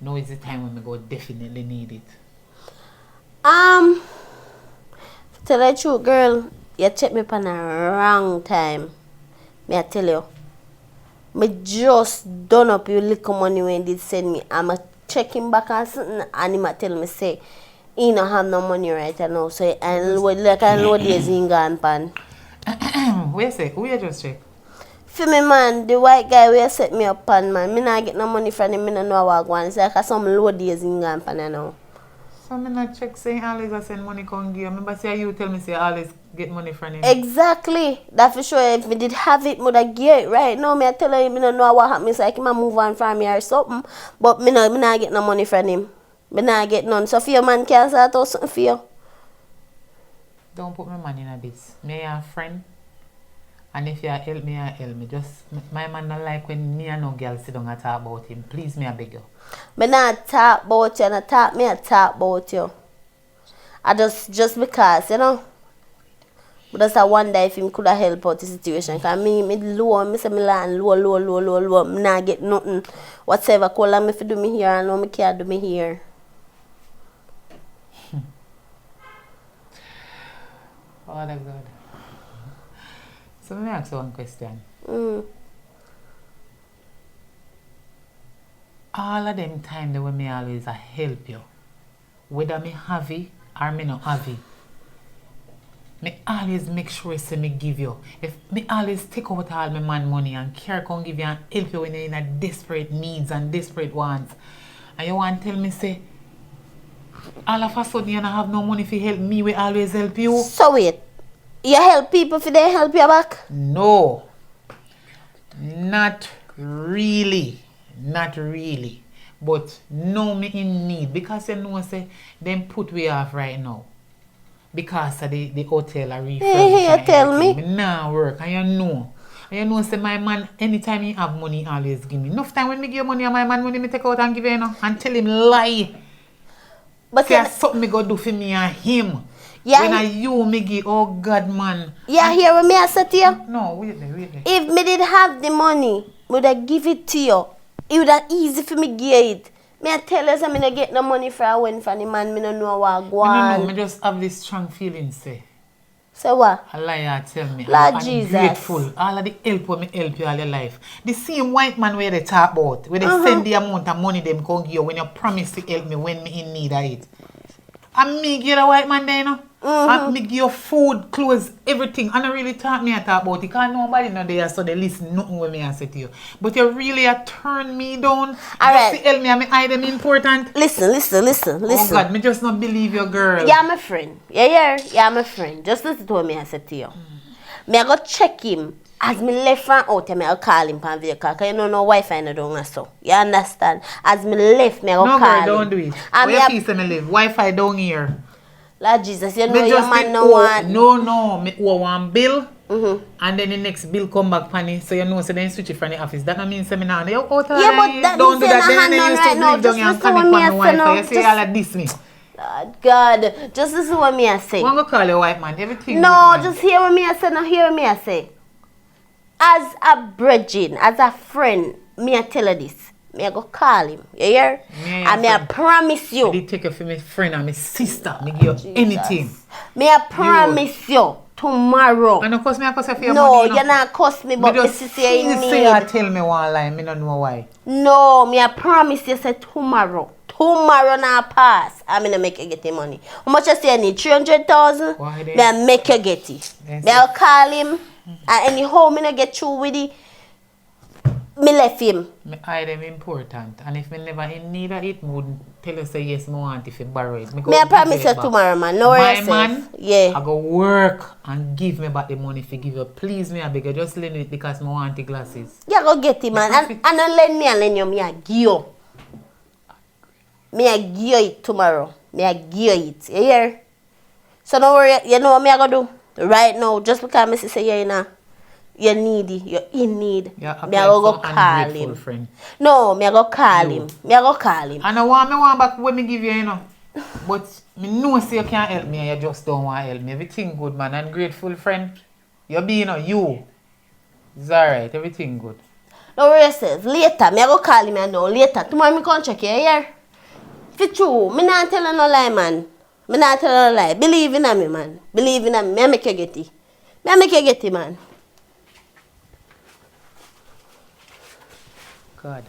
[SPEAKER 4] now is the time when I go definitely need it.
[SPEAKER 3] To tell the truth, girl, you check me upon a wrong time. Me I tell you. Me just done up your little money when they send me. I'm a checking back on something and he might tell me say he don't have no money right now. So and like I know days in gone pan.
[SPEAKER 4] Where say? Who you just check?
[SPEAKER 3] For me man, the white guy will set me up pan man. Me not get no money from him, me no know what I want. It's like some low days in gone pan now.
[SPEAKER 4] So me not check saying always I send money come give. Remember say you tell me say always get money from him.
[SPEAKER 3] Exactly. That for sure. If me did have it, would I get it right now. Me I tell him, me no know what happened. It's like him a move on from me or something. But me not get no money from him. Me not get none. So for your man can start out something for you.
[SPEAKER 4] Don't put my money in this. Me a friend. And if you help me. Just my man not like when me and no girl sit down and talk about him. Please me I beg you.
[SPEAKER 3] Me not talk about you, and I talk about you. I just because, you know. But just I wonder if him could have helped out the situation. Cause me low, me say me land low. Me not get nothing. Whatever call me if you do me here, I know me can't do me here.
[SPEAKER 4] Oh my God. So let me ask you one question. All of them time that when me always help you, whether me have it or me not have it, me always make sure say me give you. If me always take out all my man money and care come give you and help you when you're in a desperate needs and desperate wants, and you want to tell me say all of a sudden you don't have no money to help me, we always help you.
[SPEAKER 3] So wait, you help people if they help you back?
[SPEAKER 4] No, not really. But know me in need, because you know say them put we off right now. Because of the hotel are refurbished.
[SPEAKER 3] Hey, you tell me.
[SPEAKER 4] Me nah work, and you know. And you know say my man anytime he have money always give me. Enough time when me give money and my man money me take out and give you, and tell him lie.
[SPEAKER 3] But
[SPEAKER 4] say something me go do for me and him.
[SPEAKER 3] Yeah,
[SPEAKER 4] when I you me give, oh God man.
[SPEAKER 3] Yeah, hear what me I say to you?
[SPEAKER 4] No, wait there.
[SPEAKER 3] If me did have the money, would I give it to you? It would have easy for me get it. Me I tell you, so me not get no money for a win from the man. Me no know what I go on.
[SPEAKER 4] No, me just have this strong feeling say.
[SPEAKER 3] So what?
[SPEAKER 4] A liar tell me.
[SPEAKER 3] Lord
[SPEAKER 4] I'm
[SPEAKER 3] Jesus.
[SPEAKER 4] grateful. All of the help when me help you all your life. The same white man where they talk about, where they send the amount of money them come give you when you promise to help me when me in need of it. And me give a white man there, you know. And me give you food, clothes, everything. And I really talk about it. Because nobody know there, so they listen nothing when me I say to you. But you really turn me down.
[SPEAKER 3] Alright.
[SPEAKER 4] Just to help me and me hide them important.
[SPEAKER 3] Listen.
[SPEAKER 4] Oh God, me just not believe your girl.
[SPEAKER 3] Yeah, my friend. Yeah, my friend. Just listen to what me I said to you. Me I go check him As me left from out, me I'll call him pan vehicle. Cause you know no Wi-Fi no down so. You understand? As me left, me I'll
[SPEAKER 4] No,
[SPEAKER 3] call
[SPEAKER 4] girl,
[SPEAKER 3] him.
[SPEAKER 4] don't do it.
[SPEAKER 3] And
[SPEAKER 4] Where
[SPEAKER 3] me
[SPEAKER 4] you me live? Wi-Fi down here.
[SPEAKER 3] Lord Jesus, you know
[SPEAKER 4] Me
[SPEAKER 3] your
[SPEAKER 4] just
[SPEAKER 3] man
[SPEAKER 4] did
[SPEAKER 3] no
[SPEAKER 4] owe,
[SPEAKER 3] want.
[SPEAKER 4] no, me owe one bill.
[SPEAKER 3] Mm-hmm.
[SPEAKER 4] And then the next bill come back funny, so you know, so then switch it from the office. That don't mean seminar. You out
[SPEAKER 3] Yeah, but that
[SPEAKER 4] don't do
[SPEAKER 3] means
[SPEAKER 4] that.
[SPEAKER 3] you're
[SPEAKER 4] Then
[SPEAKER 3] not
[SPEAKER 4] you used
[SPEAKER 3] right
[SPEAKER 4] to
[SPEAKER 3] now.
[SPEAKER 4] live down
[SPEAKER 3] Just
[SPEAKER 4] here and
[SPEAKER 3] listen
[SPEAKER 4] connect
[SPEAKER 3] what me
[SPEAKER 4] on the
[SPEAKER 3] I say
[SPEAKER 4] Wi-Fi.
[SPEAKER 3] now.
[SPEAKER 4] You say all of this me.
[SPEAKER 3] Lord God, just listen what me I say.
[SPEAKER 4] I'm gonna call you white man. Everything.
[SPEAKER 3] No,
[SPEAKER 4] good, man.
[SPEAKER 3] just hear what me I say. Now hear what me I say. As a brethren, as a friend, me I tell you this. Me I go call him. You hear? And me I promise you.
[SPEAKER 4] I did take you for my friend and my sister. Me give you anything.
[SPEAKER 3] Me I promise you tomorrow.
[SPEAKER 4] And of course, me I cost you for your
[SPEAKER 3] No,
[SPEAKER 4] money.
[SPEAKER 3] you're not cost me, but
[SPEAKER 4] me
[SPEAKER 3] me
[SPEAKER 4] just
[SPEAKER 3] say you
[SPEAKER 4] say I
[SPEAKER 3] need.
[SPEAKER 4] tell me one lie. Me don't know why.
[SPEAKER 3] No, me I promise you say tomorrow. Tomorrow now pass. I'm gonna make you get the money. How much you say you need? 300,000?
[SPEAKER 4] Why then?
[SPEAKER 3] Me I make you get it.
[SPEAKER 4] Yes,
[SPEAKER 3] Me I'll call him. And anyhow, me not get through with it. Me left him.
[SPEAKER 4] Me I them important. And if me never in need of it, me would tell you say yes, me want if you borrow it.
[SPEAKER 3] Me I promise you tomorrow, man. No worry
[SPEAKER 4] My
[SPEAKER 3] yourself.
[SPEAKER 4] man,
[SPEAKER 3] Yeah.
[SPEAKER 4] I go work and give me back the money if you give you. Please me, I beg you, just lend it because me want the glasses.
[SPEAKER 3] You go get it, man. And don't lend me and lend you. Me I give you. Me I give you it tomorrow. Me I give you it. You hear? So don't worry. You know what me I go do? Right now, just because me say you know, you're needy, you're in need.
[SPEAKER 4] Yeah,
[SPEAKER 3] Me I go call him.
[SPEAKER 4] Friend.
[SPEAKER 3] No, me I go call him. Me I go call him.
[SPEAKER 4] And I want back when me give you, you know. But me know say you can't help me and you just don't want to help me. Everything good, man. Ungrateful friend. You be, you know, you. It's alright, everything good.
[SPEAKER 3] Don't worry yourself. Later, me I go call him and know. Later, tomorrow me come check you, here. If it's true, me not tell you no lie, man. Me not tell you no lie. Believe in me, man. Believe in me. Me I make you get it. Me I make you get it, man.
[SPEAKER 4] God.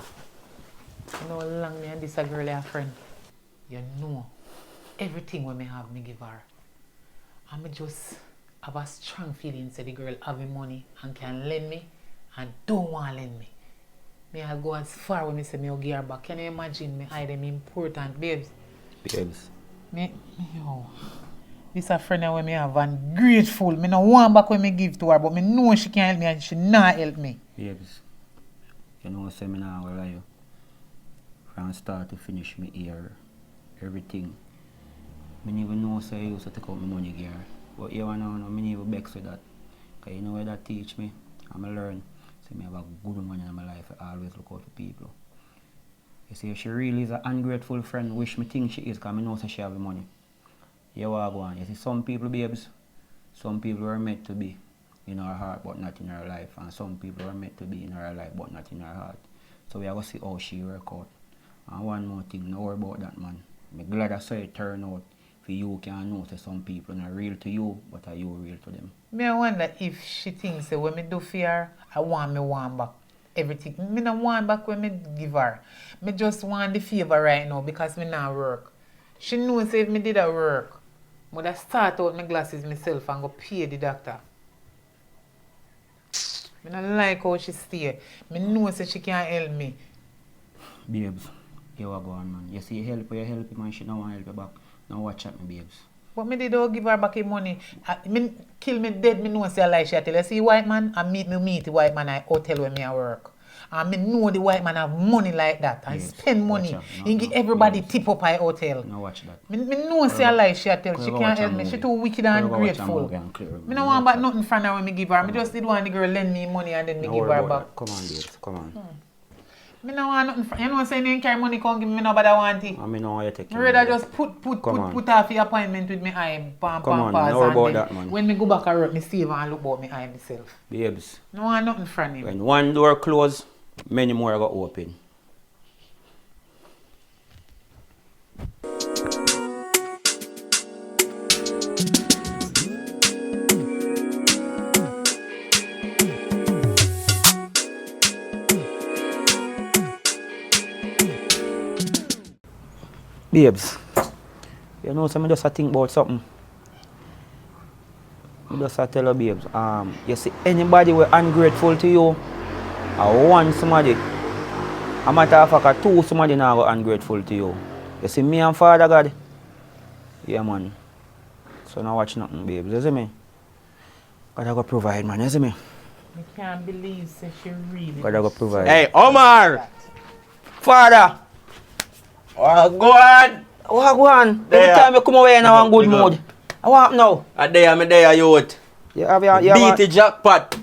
[SPEAKER 4] You know how long me and this a girl are friend. You know. Everything when me have, me give her. And me just have a strong feeling say the girl have the money and can lend me and don't want to lend me. Me I'll go as far when me say me will give her back. Can you imagine me I them important, babes?
[SPEAKER 1] Babes.
[SPEAKER 4] Yo. This a friend when me have and grateful. Me no want back when me give to her, but me know she can help me and she not help me.
[SPEAKER 1] Babes. You know, say me now, lie you. From start to finish me here, everything. Me never know say you used to take out my money here. But you know, me never vex with that. Because you know where that teach me, and I learn. So me have a good money in my life, I always look out for people. You see, if she really is an ungrateful friend, which me think she is, because I know say she have the money. You want to go on. You see, some people, babes, some people are meant to be in her heart but not in her life, and some people are meant to be in her life but not in her heart. So we are going to see how she work out. And one more thing, no worry about that, man. I'm glad I saw it turn out for you can know that some people are not real to you, but are you real to them.
[SPEAKER 4] Me I wonder if she thinks that when me do for her, I want back everything. Me not want back when me give her. Me just want the favor right now because me not work. She knows if me did a work, I would have start out my glasses myself and go pay the doctor. Me not like how she stay. Me know that she can't help me.
[SPEAKER 1] Babes, you are going, man. You see, you help man. She don't want to help you back. Now watch out, me, babes.
[SPEAKER 4] But me did all give her back the money. Me kill me dead, me know say a lie she tell you. See white man, I meet the white man at hotel where me I work. And me know the white man have money like that and
[SPEAKER 1] Yes,
[SPEAKER 4] spend money.
[SPEAKER 1] no,
[SPEAKER 4] He give everybody
[SPEAKER 1] yes.
[SPEAKER 4] tip up at hotel.
[SPEAKER 1] Now watch that.
[SPEAKER 4] Me know say a lie she tell. She can't help me. She too wicked and ungrateful. Me no want back nothing from her when me give her. Me just did want the girl lend me money and then me give her back.
[SPEAKER 1] Come on, babes, come on.
[SPEAKER 4] Me no want nothing from you know saying you carry money come give me nobody want it.
[SPEAKER 1] I mean, how you take
[SPEAKER 4] Me rather just put off the appointment with me eye, pam,
[SPEAKER 1] Come on,
[SPEAKER 4] pass,
[SPEAKER 1] no worry
[SPEAKER 4] and
[SPEAKER 1] about
[SPEAKER 4] then
[SPEAKER 1] that, man.
[SPEAKER 4] when me go back and work, me save and look about me eye myself.
[SPEAKER 1] Babes,
[SPEAKER 4] No want nothing from him.
[SPEAKER 1] when one door close, many more got open. Babes, you know, so I just think about something. I just tell you, babes, you see, anybody who ungrateful to you, or one somebody, a matter of fact, two somebody now go ungrateful to you. You see, me and Father God, yeah, man. So now watch nothing, babes, you see me? God, I go provide, man, you see me?
[SPEAKER 4] I can't believe that she really.
[SPEAKER 1] Gotta go provide.
[SPEAKER 5] Hey, Omar!
[SPEAKER 1] Father!
[SPEAKER 5] Oh, go on!
[SPEAKER 1] What go on?
[SPEAKER 5] There.
[SPEAKER 1] Every time you come away in a good
[SPEAKER 5] Pick up.
[SPEAKER 1] mood. I want now.
[SPEAKER 5] A day, I'm a day, youth.
[SPEAKER 1] You have
[SPEAKER 5] Beat the jackpot.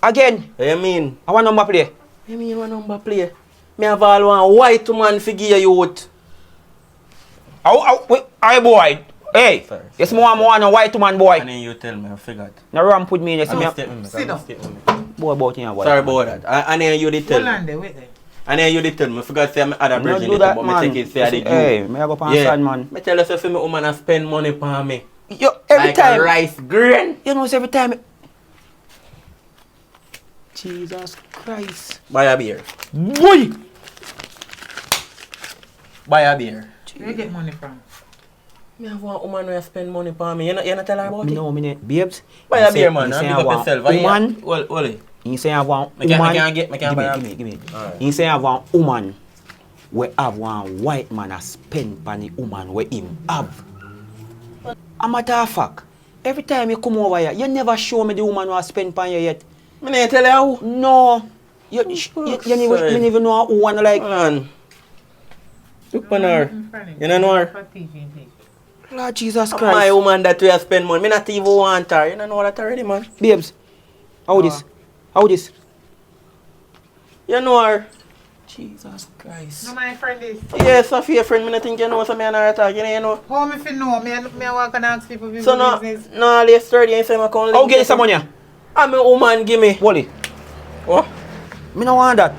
[SPEAKER 1] again.
[SPEAKER 5] What you mean?
[SPEAKER 1] I want number play.
[SPEAKER 5] What you mean one number play? Me have all one white man figure youth.
[SPEAKER 1] I boy. Hey,
[SPEAKER 5] Sorry.
[SPEAKER 1] yes, more a white man boy.
[SPEAKER 5] And then you tell me, I forgot.
[SPEAKER 1] Now ramp with me. Yes, me.
[SPEAKER 4] Sit down.
[SPEAKER 1] Boy about in a white.
[SPEAKER 5] Sorry
[SPEAKER 1] man.
[SPEAKER 5] about that. And then you did tell
[SPEAKER 4] Hold
[SPEAKER 5] me.
[SPEAKER 4] on there, wait there.
[SPEAKER 5] And then you did tell me, I forgot to say I'm other
[SPEAKER 1] No
[SPEAKER 5] virgin,
[SPEAKER 1] do that,
[SPEAKER 5] but
[SPEAKER 1] man.
[SPEAKER 5] me take it say I did
[SPEAKER 1] Hey,
[SPEAKER 5] you.
[SPEAKER 1] me I go pan sand, man.
[SPEAKER 5] Me tell you, say, me woman a spend money for me.
[SPEAKER 1] Yo, every
[SPEAKER 5] like
[SPEAKER 1] time.
[SPEAKER 5] a rice grain.
[SPEAKER 1] You know, every time. Jesus Christ.
[SPEAKER 5] Buy a beer.
[SPEAKER 1] Boy.
[SPEAKER 5] Buy a beer.
[SPEAKER 4] Where you get money from?
[SPEAKER 5] Me have one woman who spend money for me. You not tell her about
[SPEAKER 1] Me
[SPEAKER 5] it?
[SPEAKER 1] know, me babes.
[SPEAKER 5] Buy a beer, man.
[SPEAKER 1] He
[SPEAKER 5] And
[SPEAKER 1] say
[SPEAKER 5] big
[SPEAKER 1] I
[SPEAKER 5] up
[SPEAKER 1] want
[SPEAKER 5] yourself.
[SPEAKER 1] woman.
[SPEAKER 5] Well,
[SPEAKER 1] He say I want
[SPEAKER 5] Me can't
[SPEAKER 1] woman.
[SPEAKER 5] get- me can't buy a-
[SPEAKER 1] Give me.
[SPEAKER 5] Alright.
[SPEAKER 1] He say I want woman. We have one white man a spend on the woman where him have. A matter of fact, every time you come over here, you never show me the woman who a spend on you yet.
[SPEAKER 5] me not tell you who.
[SPEAKER 1] No. You never even know who wanna like.
[SPEAKER 5] Hold on. Look on her. You don't know her?
[SPEAKER 1] Lord Jesus
[SPEAKER 5] My
[SPEAKER 1] Christ.
[SPEAKER 5] woman that we have spend money. Me not even want her. You don't know that already, man.
[SPEAKER 1] Babes, how this? How this?
[SPEAKER 5] You know her.
[SPEAKER 1] Jesus Christ.
[SPEAKER 4] No, my friend is.
[SPEAKER 5] Yes, a few friend. Me not think you know some man her attack. You know.
[SPEAKER 4] How me fi know? Me walk and ask people
[SPEAKER 5] So no,
[SPEAKER 4] business.
[SPEAKER 5] no, yesterday you say I can't.
[SPEAKER 1] How get some money?
[SPEAKER 5] I'm a woman. Give me.
[SPEAKER 1] Wally,
[SPEAKER 5] What?
[SPEAKER 1] me no want that.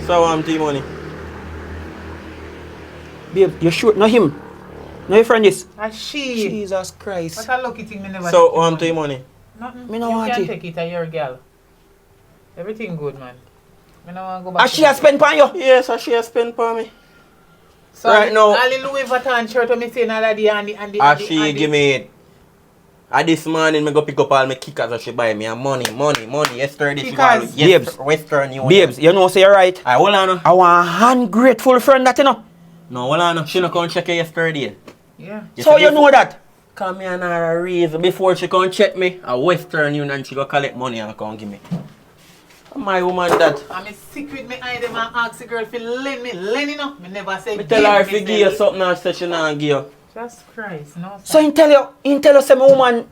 [SPEAKER 5] So I'm the money.
[SPEAKER 1] Babe, you sure? No him. No your friend is.
[SPEAKER 4] A she.
[SPEAKER 1] Jesus Christ.
[SPEAKER 4] What a lucky thing me never.
[SPEAKER 5] So
[SPEAKER 4] take
[SPEAKER 5] I'm
[SPEAKER 4] money.
[SPEAKER 5] the money.
[SPEAKER 4] Nothing.
[SPEAKER 1] Me no
[SPEAKER 4] You
[SPEAKER 1] want
[SPEAKER 4] can't
[SPEAKER 1] it.
[SPEAKER 4] take it. A your girl. Everything good, man. Me no want go back.
[SPEAKER 1] And she has spent on you.
[SPEAKER 5] Yes, so she has spent for me.
[SPEAKER 4] So
[SPEAKER 5] right now-
[SPEAKER 4] all the Louis Vuitton shirt when me say all of the and the.
[SPEAKER 5] And she give me it. And this morning, me go pick up all my kickers and she buy me a money. Yesterday she bought
[SPEAKER 4] Kickers?
[SPEAKER 1] Babes.
[SPEAKER 5] Western Union.
[SPEAKER 1] Babes, you know say you're right.
[SPEAKER 5] Aye, hold on.
[SPEAKER 1] I want an ungrateful friend that you know.
[SPEAKER 5] No, hold on. She no come check it yesterday.
[SPEAKER 4] Yeah.
[SPEAKER 1] So you know that.
[SPEAKER 5] Come here and her raise before she come check me. A Western Union she go collect money and come give me. My woman that.
[SPEAKER 4] I'm sick with me eye them and ask the girl fi lend me. Lend it up. Me never say
[SPEAKER 5] Me tell her if
[SPEAKER 4] me
[SPEAKER 5] you give you something and say she not give you.
[SPEAKER 4] Jesus Christ, no.
[SPEAKER 1] So he tell you say my woman.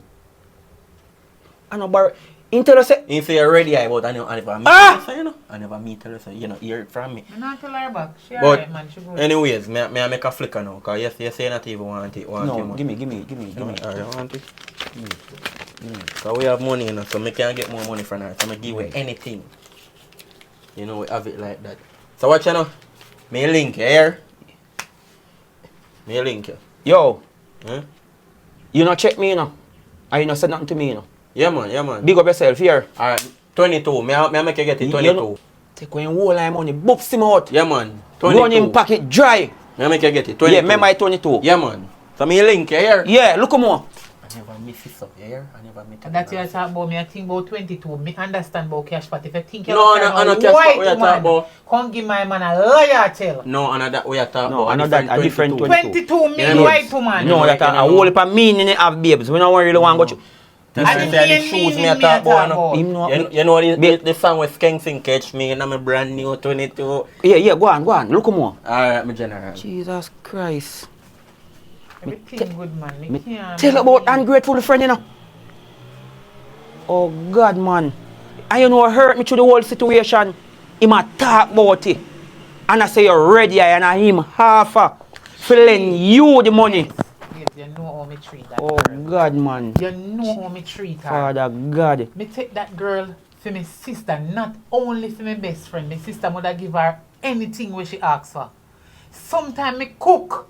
[SPEAKER 1] I know bar. He tell you say.
[SPEAKER 5] You say you're ready, but I never meet
[SPEAKER 1] Ah!
[SPEAKER 5] her, you know. I never meet her, so you know, hear it from me.
[SPEAKER 4] Me not tell her back. She
[SPEAKER 5] But
[SPEAKER 4] alright, man. She good.
[SPEAKER 5] anyways, me I make a flicker now, cause you say not even want it.
[SPEAKER 1] No,
[SPEAKER 5] money.
[SPEAKER 1] give me.
[SPEAKER 5] Alright, you want it? So we have money, you know, so me can't get more money from her. So I give you anything. You know, we have it like that. So watch you know. Me link you here. Me link you.
[SPEAKER 1] Yo,
[SPEAKER 5] Huh?
[SPEAKER 1] you not check me, you know. And you not said nothing to me, you know.
[SPEAKER 5] Yeah man.
[SPEAKER 1] Big up yourself here.
[SPEAKER 5] Alright, 22. Me I make you get it
[SPEAKER 1] You
[SPEAKER 5] 22.
[SPEAKER 1] know- Take away whole line money, boops him out.
[SPEAKER 5] Yeah man.
[SPEAKER 1] Run him
[SPEAKER 5] 22.
[SPEAKER 1] pocket dry.
[SPEAKER 5] Me I make you get it 22.
[SPEAKER 1] Yeah, remember I 22.
[SPEAKER 5] Yeah man. So me link you here.
[SPEAKER 1] Yeah, look more.
[SPEAKER 5] I never miss this up here. I never met
[SPEAKER 4] That's what you talk about. Me I think about 22. Me understand about cash pot. If you think
[SPEAKER 5] No,
[SPEAKER 4] you're
[SPEAKER 5] I know cash pot we are talking
[SPEAKER 4] woman,
[SPEAKER 5] about.
[SPEAKER 4] come give my man a liar tell.
[SPEAKER 5] No, another we are talking
[SPEAKER 1] No,
[SPEAKER 5] about.
[SPEAKER 1] another a different
[SPEAKER 4] 22 mean
[SPEAKER 5] Yeah,
[SPEAKER 4] white woman.
[SPEAKER 1] No, that a whole heap of meaning it have babes. We don't really want to go to.
[SPEAKER 5] This
[SPEAKER 4] And
[SPEAKER 5] is
[SPEAKER 4] the
[SPEAKER 5] the
[SPEAKER 4] main
[SPEAKER 5] shoes me
[SPEAKER 4] meaning
[SPEAKER 5] a
[SPEAKER 4] me
[SPEAKER 5] talk
[SPEAKER 4] a talk
[SPEAKER 5] about. no.
[SPEAKER 1] Him know-
[SPEAKER 5] You know
[SPEAKER 1] Babe.
[SPEAKER 5] the song with Skank Sing Catch Me and I'm a brand new 22.
[SPEAKER 1] Yeah, go on. Look more.
[SPEAKER 5] Alright, my general.
[SPEAKER 1] Jesus Christ.
[SPEAKER 4] Everything good, man. Me
[SPEAKER 1] Me
[SPEAKER 4] can't
[SPEAKER 1] tell about
[SPEAKER 4] believe.
[SPEAKER 1] ungrateful friend, you know. Oh God, man. And you know what hurt me through the whole situation. Him a talk about it. And I say you're ready and I him half a filling you the money.
[SPEAKER 4] Babes, you know how me treat that
[SPEAKER 1] Oh
[SPEAKER 4] girl.
[SPEAKER 1] God, man.
[SPEAKER 4] You know how me treat her.
[SPEAKER 1] Father God.
[SPEAKER 4] Me take that girl for my sister, not only for my best friend. My sister mother give her anything where she asks for. Sometimes me cook.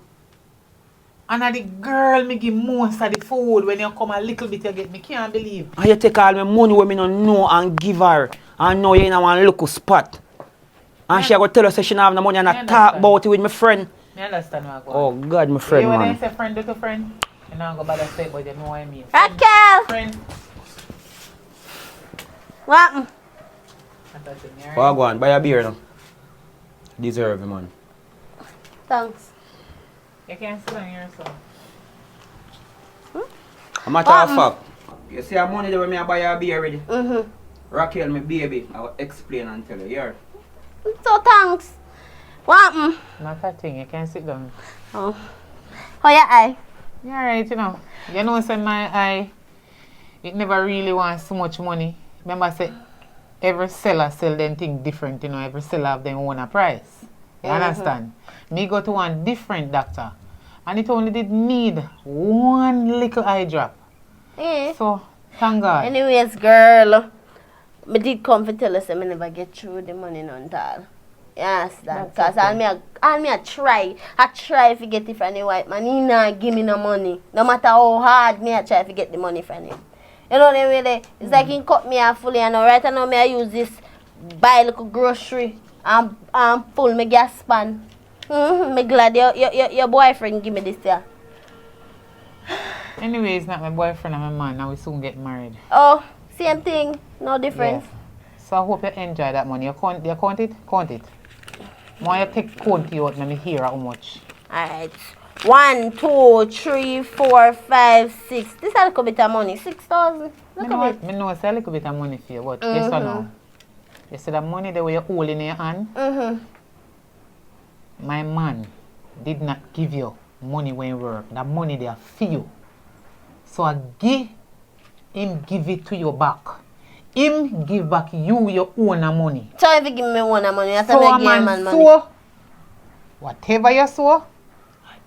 [SPEAKER 4] And the girl me give most of the food. When you come a little bit you get me can't believe.
[SPEAKER 1] And you take all my money when me no know and give her. And now you in a one local spot. And she go tell us that she don't have no money and
[SPEAKER 4] I
[SPEAKER 1] I talk
[SPEAKER 4] understand.
[SPEAKER 1] about it with my friend.
[SPEAKER 4] Me understand what I go
[SPEAKER 1] Oh
[SPEAKER 4] on.
[SPEAKER 1] God, my friend,
[SPEAKER 4] You when I
[SPEAKER 1] man.
[SPEAKER 4] say friend to friend, you know go bother say it, but you know what I mean.
[SPEAKER 3] Raquel!
[SPEAKER 4] Friend.
[SPEAKER 3] What?
[SPEAKER 4] I thought you knew,
[SPEAKER 1] Oh, go on, buy a beer now. Deserve it, man.
[SPEAKER 3] Thanks.
[SPEAKER 4] You can't sit on yourself.
[SPEAKER 1] A matter of fact, you see a money there when me buy a beer already. Raquel, my baby, I will explain and tell you. Here.
[SPEAKER 3] So thanks. What happened?
[SPEAKER 4] Not a thing, you can sit down.
[SPEAKER 3] Oh. How your eye?
[SPEAKER 4] Yeah, right, you know. You know, say my eye, it never really wants so much money. Remember, I said, every seller sell them thing different, you know. Every seller have their own price. You understand? Me go to one different doctor, and it only did need one little eye drop.
[SPEAKER 3] Eh.
[SPEAKER 4] So, thank God.
[SPEAKER 3] Anyways, girl, I did come to tell us that I never get through the money none at all. You understand? Because all me I try to get it from the white man. He not give me no money. No matter how hard me I try to get the money from him. You know the way they, it's like he cut me off fully, and right now me I use this buy little grocery and full my gas pan. Me glad your boyfriend give me this here.
[SPEAKER 4] Anyway, it's not my boyfriend and my man. I will soon get married.
[SPEAKER 3] Oh, same thing. No difference.
[SPEAKER 4] Yeah. So I hope you enjoy that money. You count it? Count it. Why you take count you out and me hear how much?
[SPEAKER 3] Alright. 1, 2, 3, 4, 5, 6. This is a little bit of money. 6,000. Look at it.
[SPEAKER 4] I know it's a little bit of money for you, but yes or no? You see the money that you hold in your hand? My man did not give you money when you work. The money they are for you. So I give it to you back. Him give back you your own money.
[SPEAKER 3] So if you give me one money, that's
[SPEAKER 4] so
[SPEAKER 3] a
[SPEAKER 4] man
[SPEAKER 3] money.
[SPEAKER 4] sow, whatever you sow,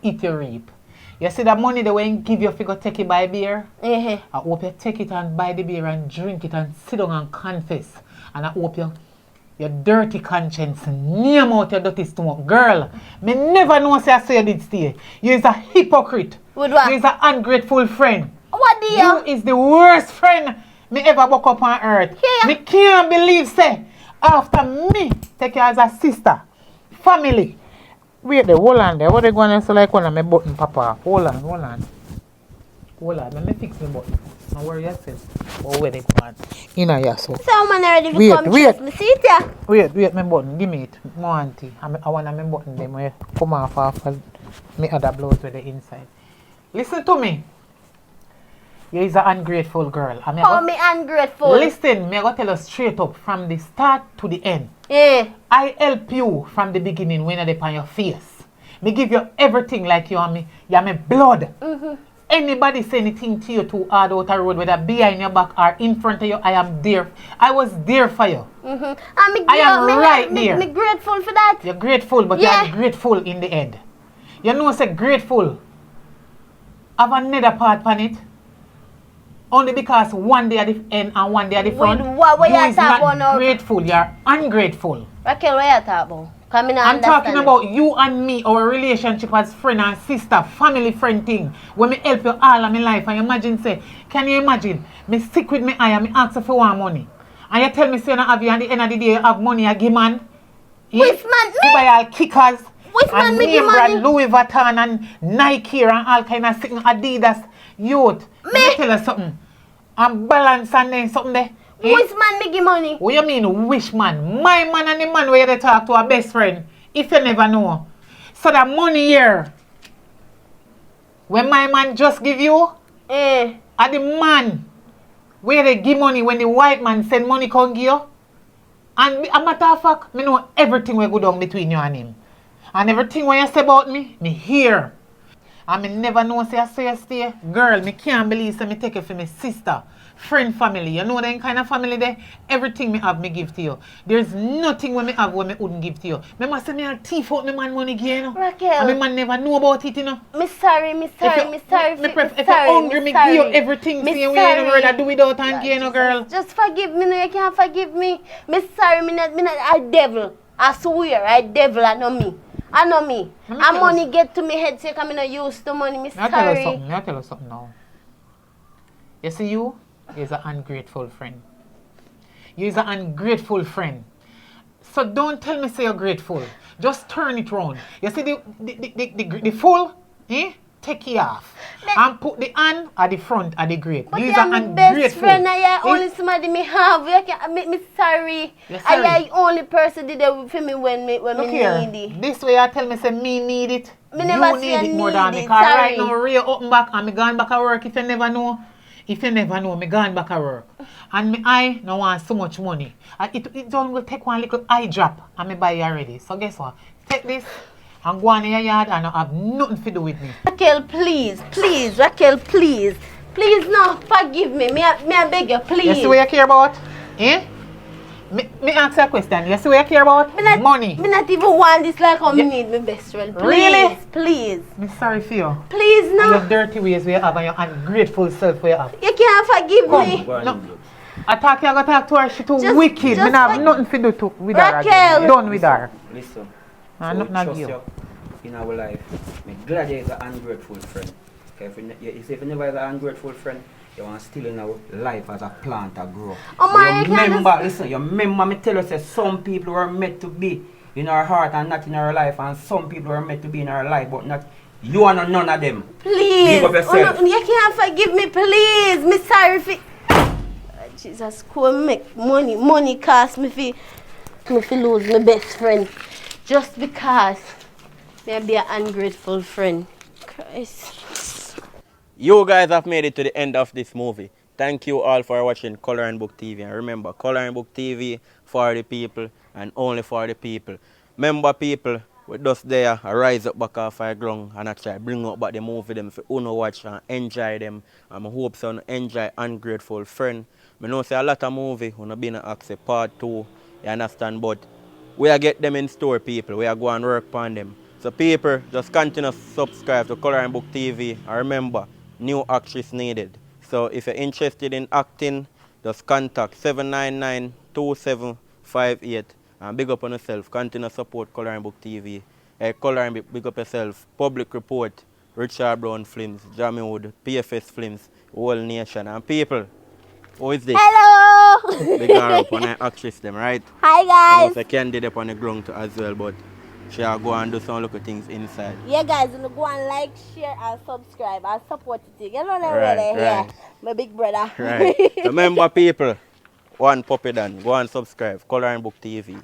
[SPEAKER 4] it you reap. You see the money they won't give you if you go take it buy beer. I hope you take it and buy the beer and drink it and sit down and confess. And I hope your dirty conscience name out your dirty stomach. Girl, me never know say I say you did stay. You is a hypocrite.
[SPEAKER 3] With what?
[SPEAKER 4] You is an ungrateful friend.
[SPEAKER 3] What do
[SPEAKER 4] You is the worst friend me ever woke up on earth.
[SPEAKER 3] Yeah.
[SPEAKER 4] Me can't believe say after me take you as a sister, family. Wait there, hold on there. What they going to say like one of my button, Papa? Hold on. Let me fix my button. Don't worry yourself. Oh, where they going? In a yourself.
[SPEAKER 3] So man already come me see it yeah.
[SPEAKER 4] Wait, my button. Give me it. No auntie. I want my button them where come off me other blouse with the inside. Listen to me. You is an ungrateful girl.
[SPEAKER 3] Call me ungrateful.
[SPEAKER 4] Listen, me I go tell you straight up from the start to the end.
[SPEAKER 3] Yeah.
[SPEAKER 4] I help you from the beginning when you're on your face. Me give you everything like you are me. You're my blood. Anybody say anything to you too hard out the road, whether behind your back or in front of you, I am there. I was there for you. I am right there.
[SPEAKER 3] Me grateful for that.
[SPEAKER 4] You're grateful, but you're grateful in the end. You know, say grateful. Have another part on it. Only because one day at the end and one day at the front.
[SPEAKER 3] What you
[SPEAKER 4] is not grateful, you're ungrateful.
[SPEAKER 3] Raquel, what you talking about?
[SPEAKER 4] I'm talking about you and me, our relationship as friend and sister, family friend thing. When me help you all of my life, and imagine say, can you imagine? Me sick with me eye and me ask you for one money. And you tell me say you don't have you, and at the end of the day you have money, you give man.
[SPEAKER 3] Which man?
[SPEAKER 4] You buy all kickers.
[SPEAKER 3] Which man me give money?
[SPEAKER 4] Louis Vuitton and Nike and all kind of things, Adidas, youth. Let me tell you something. I'm balance and then something there.
[SPEAKER 3] Which man me give money?
[SPEAKER 4] What you mean which man? My man and the man where they talk to a best friend. If you never know. So the money here, when my man just give you, are the man where they give money when the white man send money come give you. And a matter of fact, me know everything will go down between you and him. And everything what you say about me hear. And me never know say I say you stay. Girl, me can't believe say me take it for my sister. Friend family. You know that kind of family there? Everything me have me give to you. There's nothing when me have when me wouldn't give to you. Remember say me a thief out me man money again, you know?
[SPEAKER 3] Raquel.
[SPEAKER 4] And me man never know about it, you know?
[SPEAKER 3] Me sorry. If
[SPEAKER 4] you're hungry, me give you everything. See you ain't never rather do without and gain, girl.
[SPEAKER 3] Just forgive me, no, you can't forgive me. Me sorry, me not I devil. I swear, I devil, I know me. And money get to me head so I'm not used to money. Me sorry.
[SPEAKER 4] I'll tell you something now. You see you is an ungrateful friend. You is an ungrateful friend. So don't tell me say you're grateful. Just turn it round. You see the fool, take it off. And put the hand at the front at the grape.
[SPEAKER 3] But
[SPEAKER 4] you
[SPEAKER 3] you're my best friend and you're only somebody me have. You can't make me sorry. And you're the only person did that for me when me need it.
[SPEAKER 4] This way you tell me say me need it.
[SPEAKER 3] Me never
[SPEAKER 4] you need it more than me. Because right now real up back and me gone back at work if you never know. If you never know, me gone back at work. And me I no want so much money. And it only will take one little eye drop and me buy it already. So guess what? Take this and go on in your yard and not have nothing to do with me.
[SPEAKER 3] Raquel, please, please, Raquel, please. Please, no, forgive me. I beg you, please.
[SPEAKER 4] You see what you care about? Eh? Me ask you a question. You see what you care about? Money.
[SPEAKER 3] Me not even want this like how me need my best friend. Please,
[SPEAKER 4] Really?
[SPEAKER 3] please.
[SPEAKER 4] Me sorry for you.
[SPEAKER 3] Please, no.
[SPEAKER 4] Your dirty ways where you have and your ungrateful self where you have.
[SPEAKER 3] You can't forgive me.
[SPEAKER 4] No. I gotta talk to her, she too
[SPEAKER 3] Just-
[SPEAKER 4] wicked. Me
[SPEAKER 3] just
[SPEAKER 4] not have
[SPEAKER 3] like-
[SPEAKER 4] nothing to do with her again.
[SPEAKER 3] Raquel.
[SPEAKER 4] Me done with her.
[SPEAKER 1] Listen.
[SPEAKER 4] I'm
[SPEAKER 1] so
[SPEAKER 4] not
[SPEAKER 1] we
[SPEAKER 4] nag
[SPEAKER 1] trust
[SPEAKER 4] you.
[SPEAKER 1] in our life. I'm glad you're an ungrateful friend. Okay, if you never is an ungrateful friend, you want to still in our life as a plant to grow.
[SPEAKER 3] Oh,
[SPEAKER 1] But
[SPEAKER 3] man,
[SPEAKER 1] you
[SPEAKER 3] you can't
[SPEAKER 1] remember, listen, you remember me tell you say some people were meant to be in our heart and not in our life, and some people were meant to be in our life, but not you and none of them.
[SPEAKER 3] Please.
[SPEAKER 1] Give up yourself.
[SPEAKER 3] Oh, no, you can't forgive me, please. Me sorry for... Jesus, cool, make money cost me fi lose my best friend. Just because me be an ungrateful friend. Christ.
[SPEAKER 5] You guys have made it to the end of this movie. Thank you all for watching Color and Book TV. And remember, Color and Book TV for the people and only for the people. Remember, people, we just there, rise up back off our ground and actually bring up back the movie them for you watch and enjoy them. And I hope so enjoy Ungrateful Friend. I know say a lot of movie when been accept part 2, you understand, but we are get them in store, people. We are going to work on them. So people, just continue to subscribe to Color and Book TV. And remember, new actress needed. So if you're interested in acting, just contact 799-2758. And big up on yourself. Continue to support Color and Book TV. Color and Big up yourself. Public Report, Richard Brown Films, Jamie Wood, PFS Films, whole nation. And people, who is this?
[SPEAKER 3] Hello.
[SPEAKER 5] Big her up on the actress them, right?
[SPEAKER 3] Hi,
[SPEAKER 5] I
[SPEAKER 3] guys.
[SPEAKER 5] know Candy up on the ground too as well, but she'll go and do some little things inside.
[SPEAKER 3] Yeah, guys, you know, go and like, share, and subscribe, and support the thing. You know that
[SPEAKER 5] Right,
[SPEAKER 3] really, yeah.
[SPEAKER 5] right.
[SPEAKER 3] My big brother.
[SPEAKER 5] Right. Remember, people, one puppy done. Go and subscribe. Color and Book TV.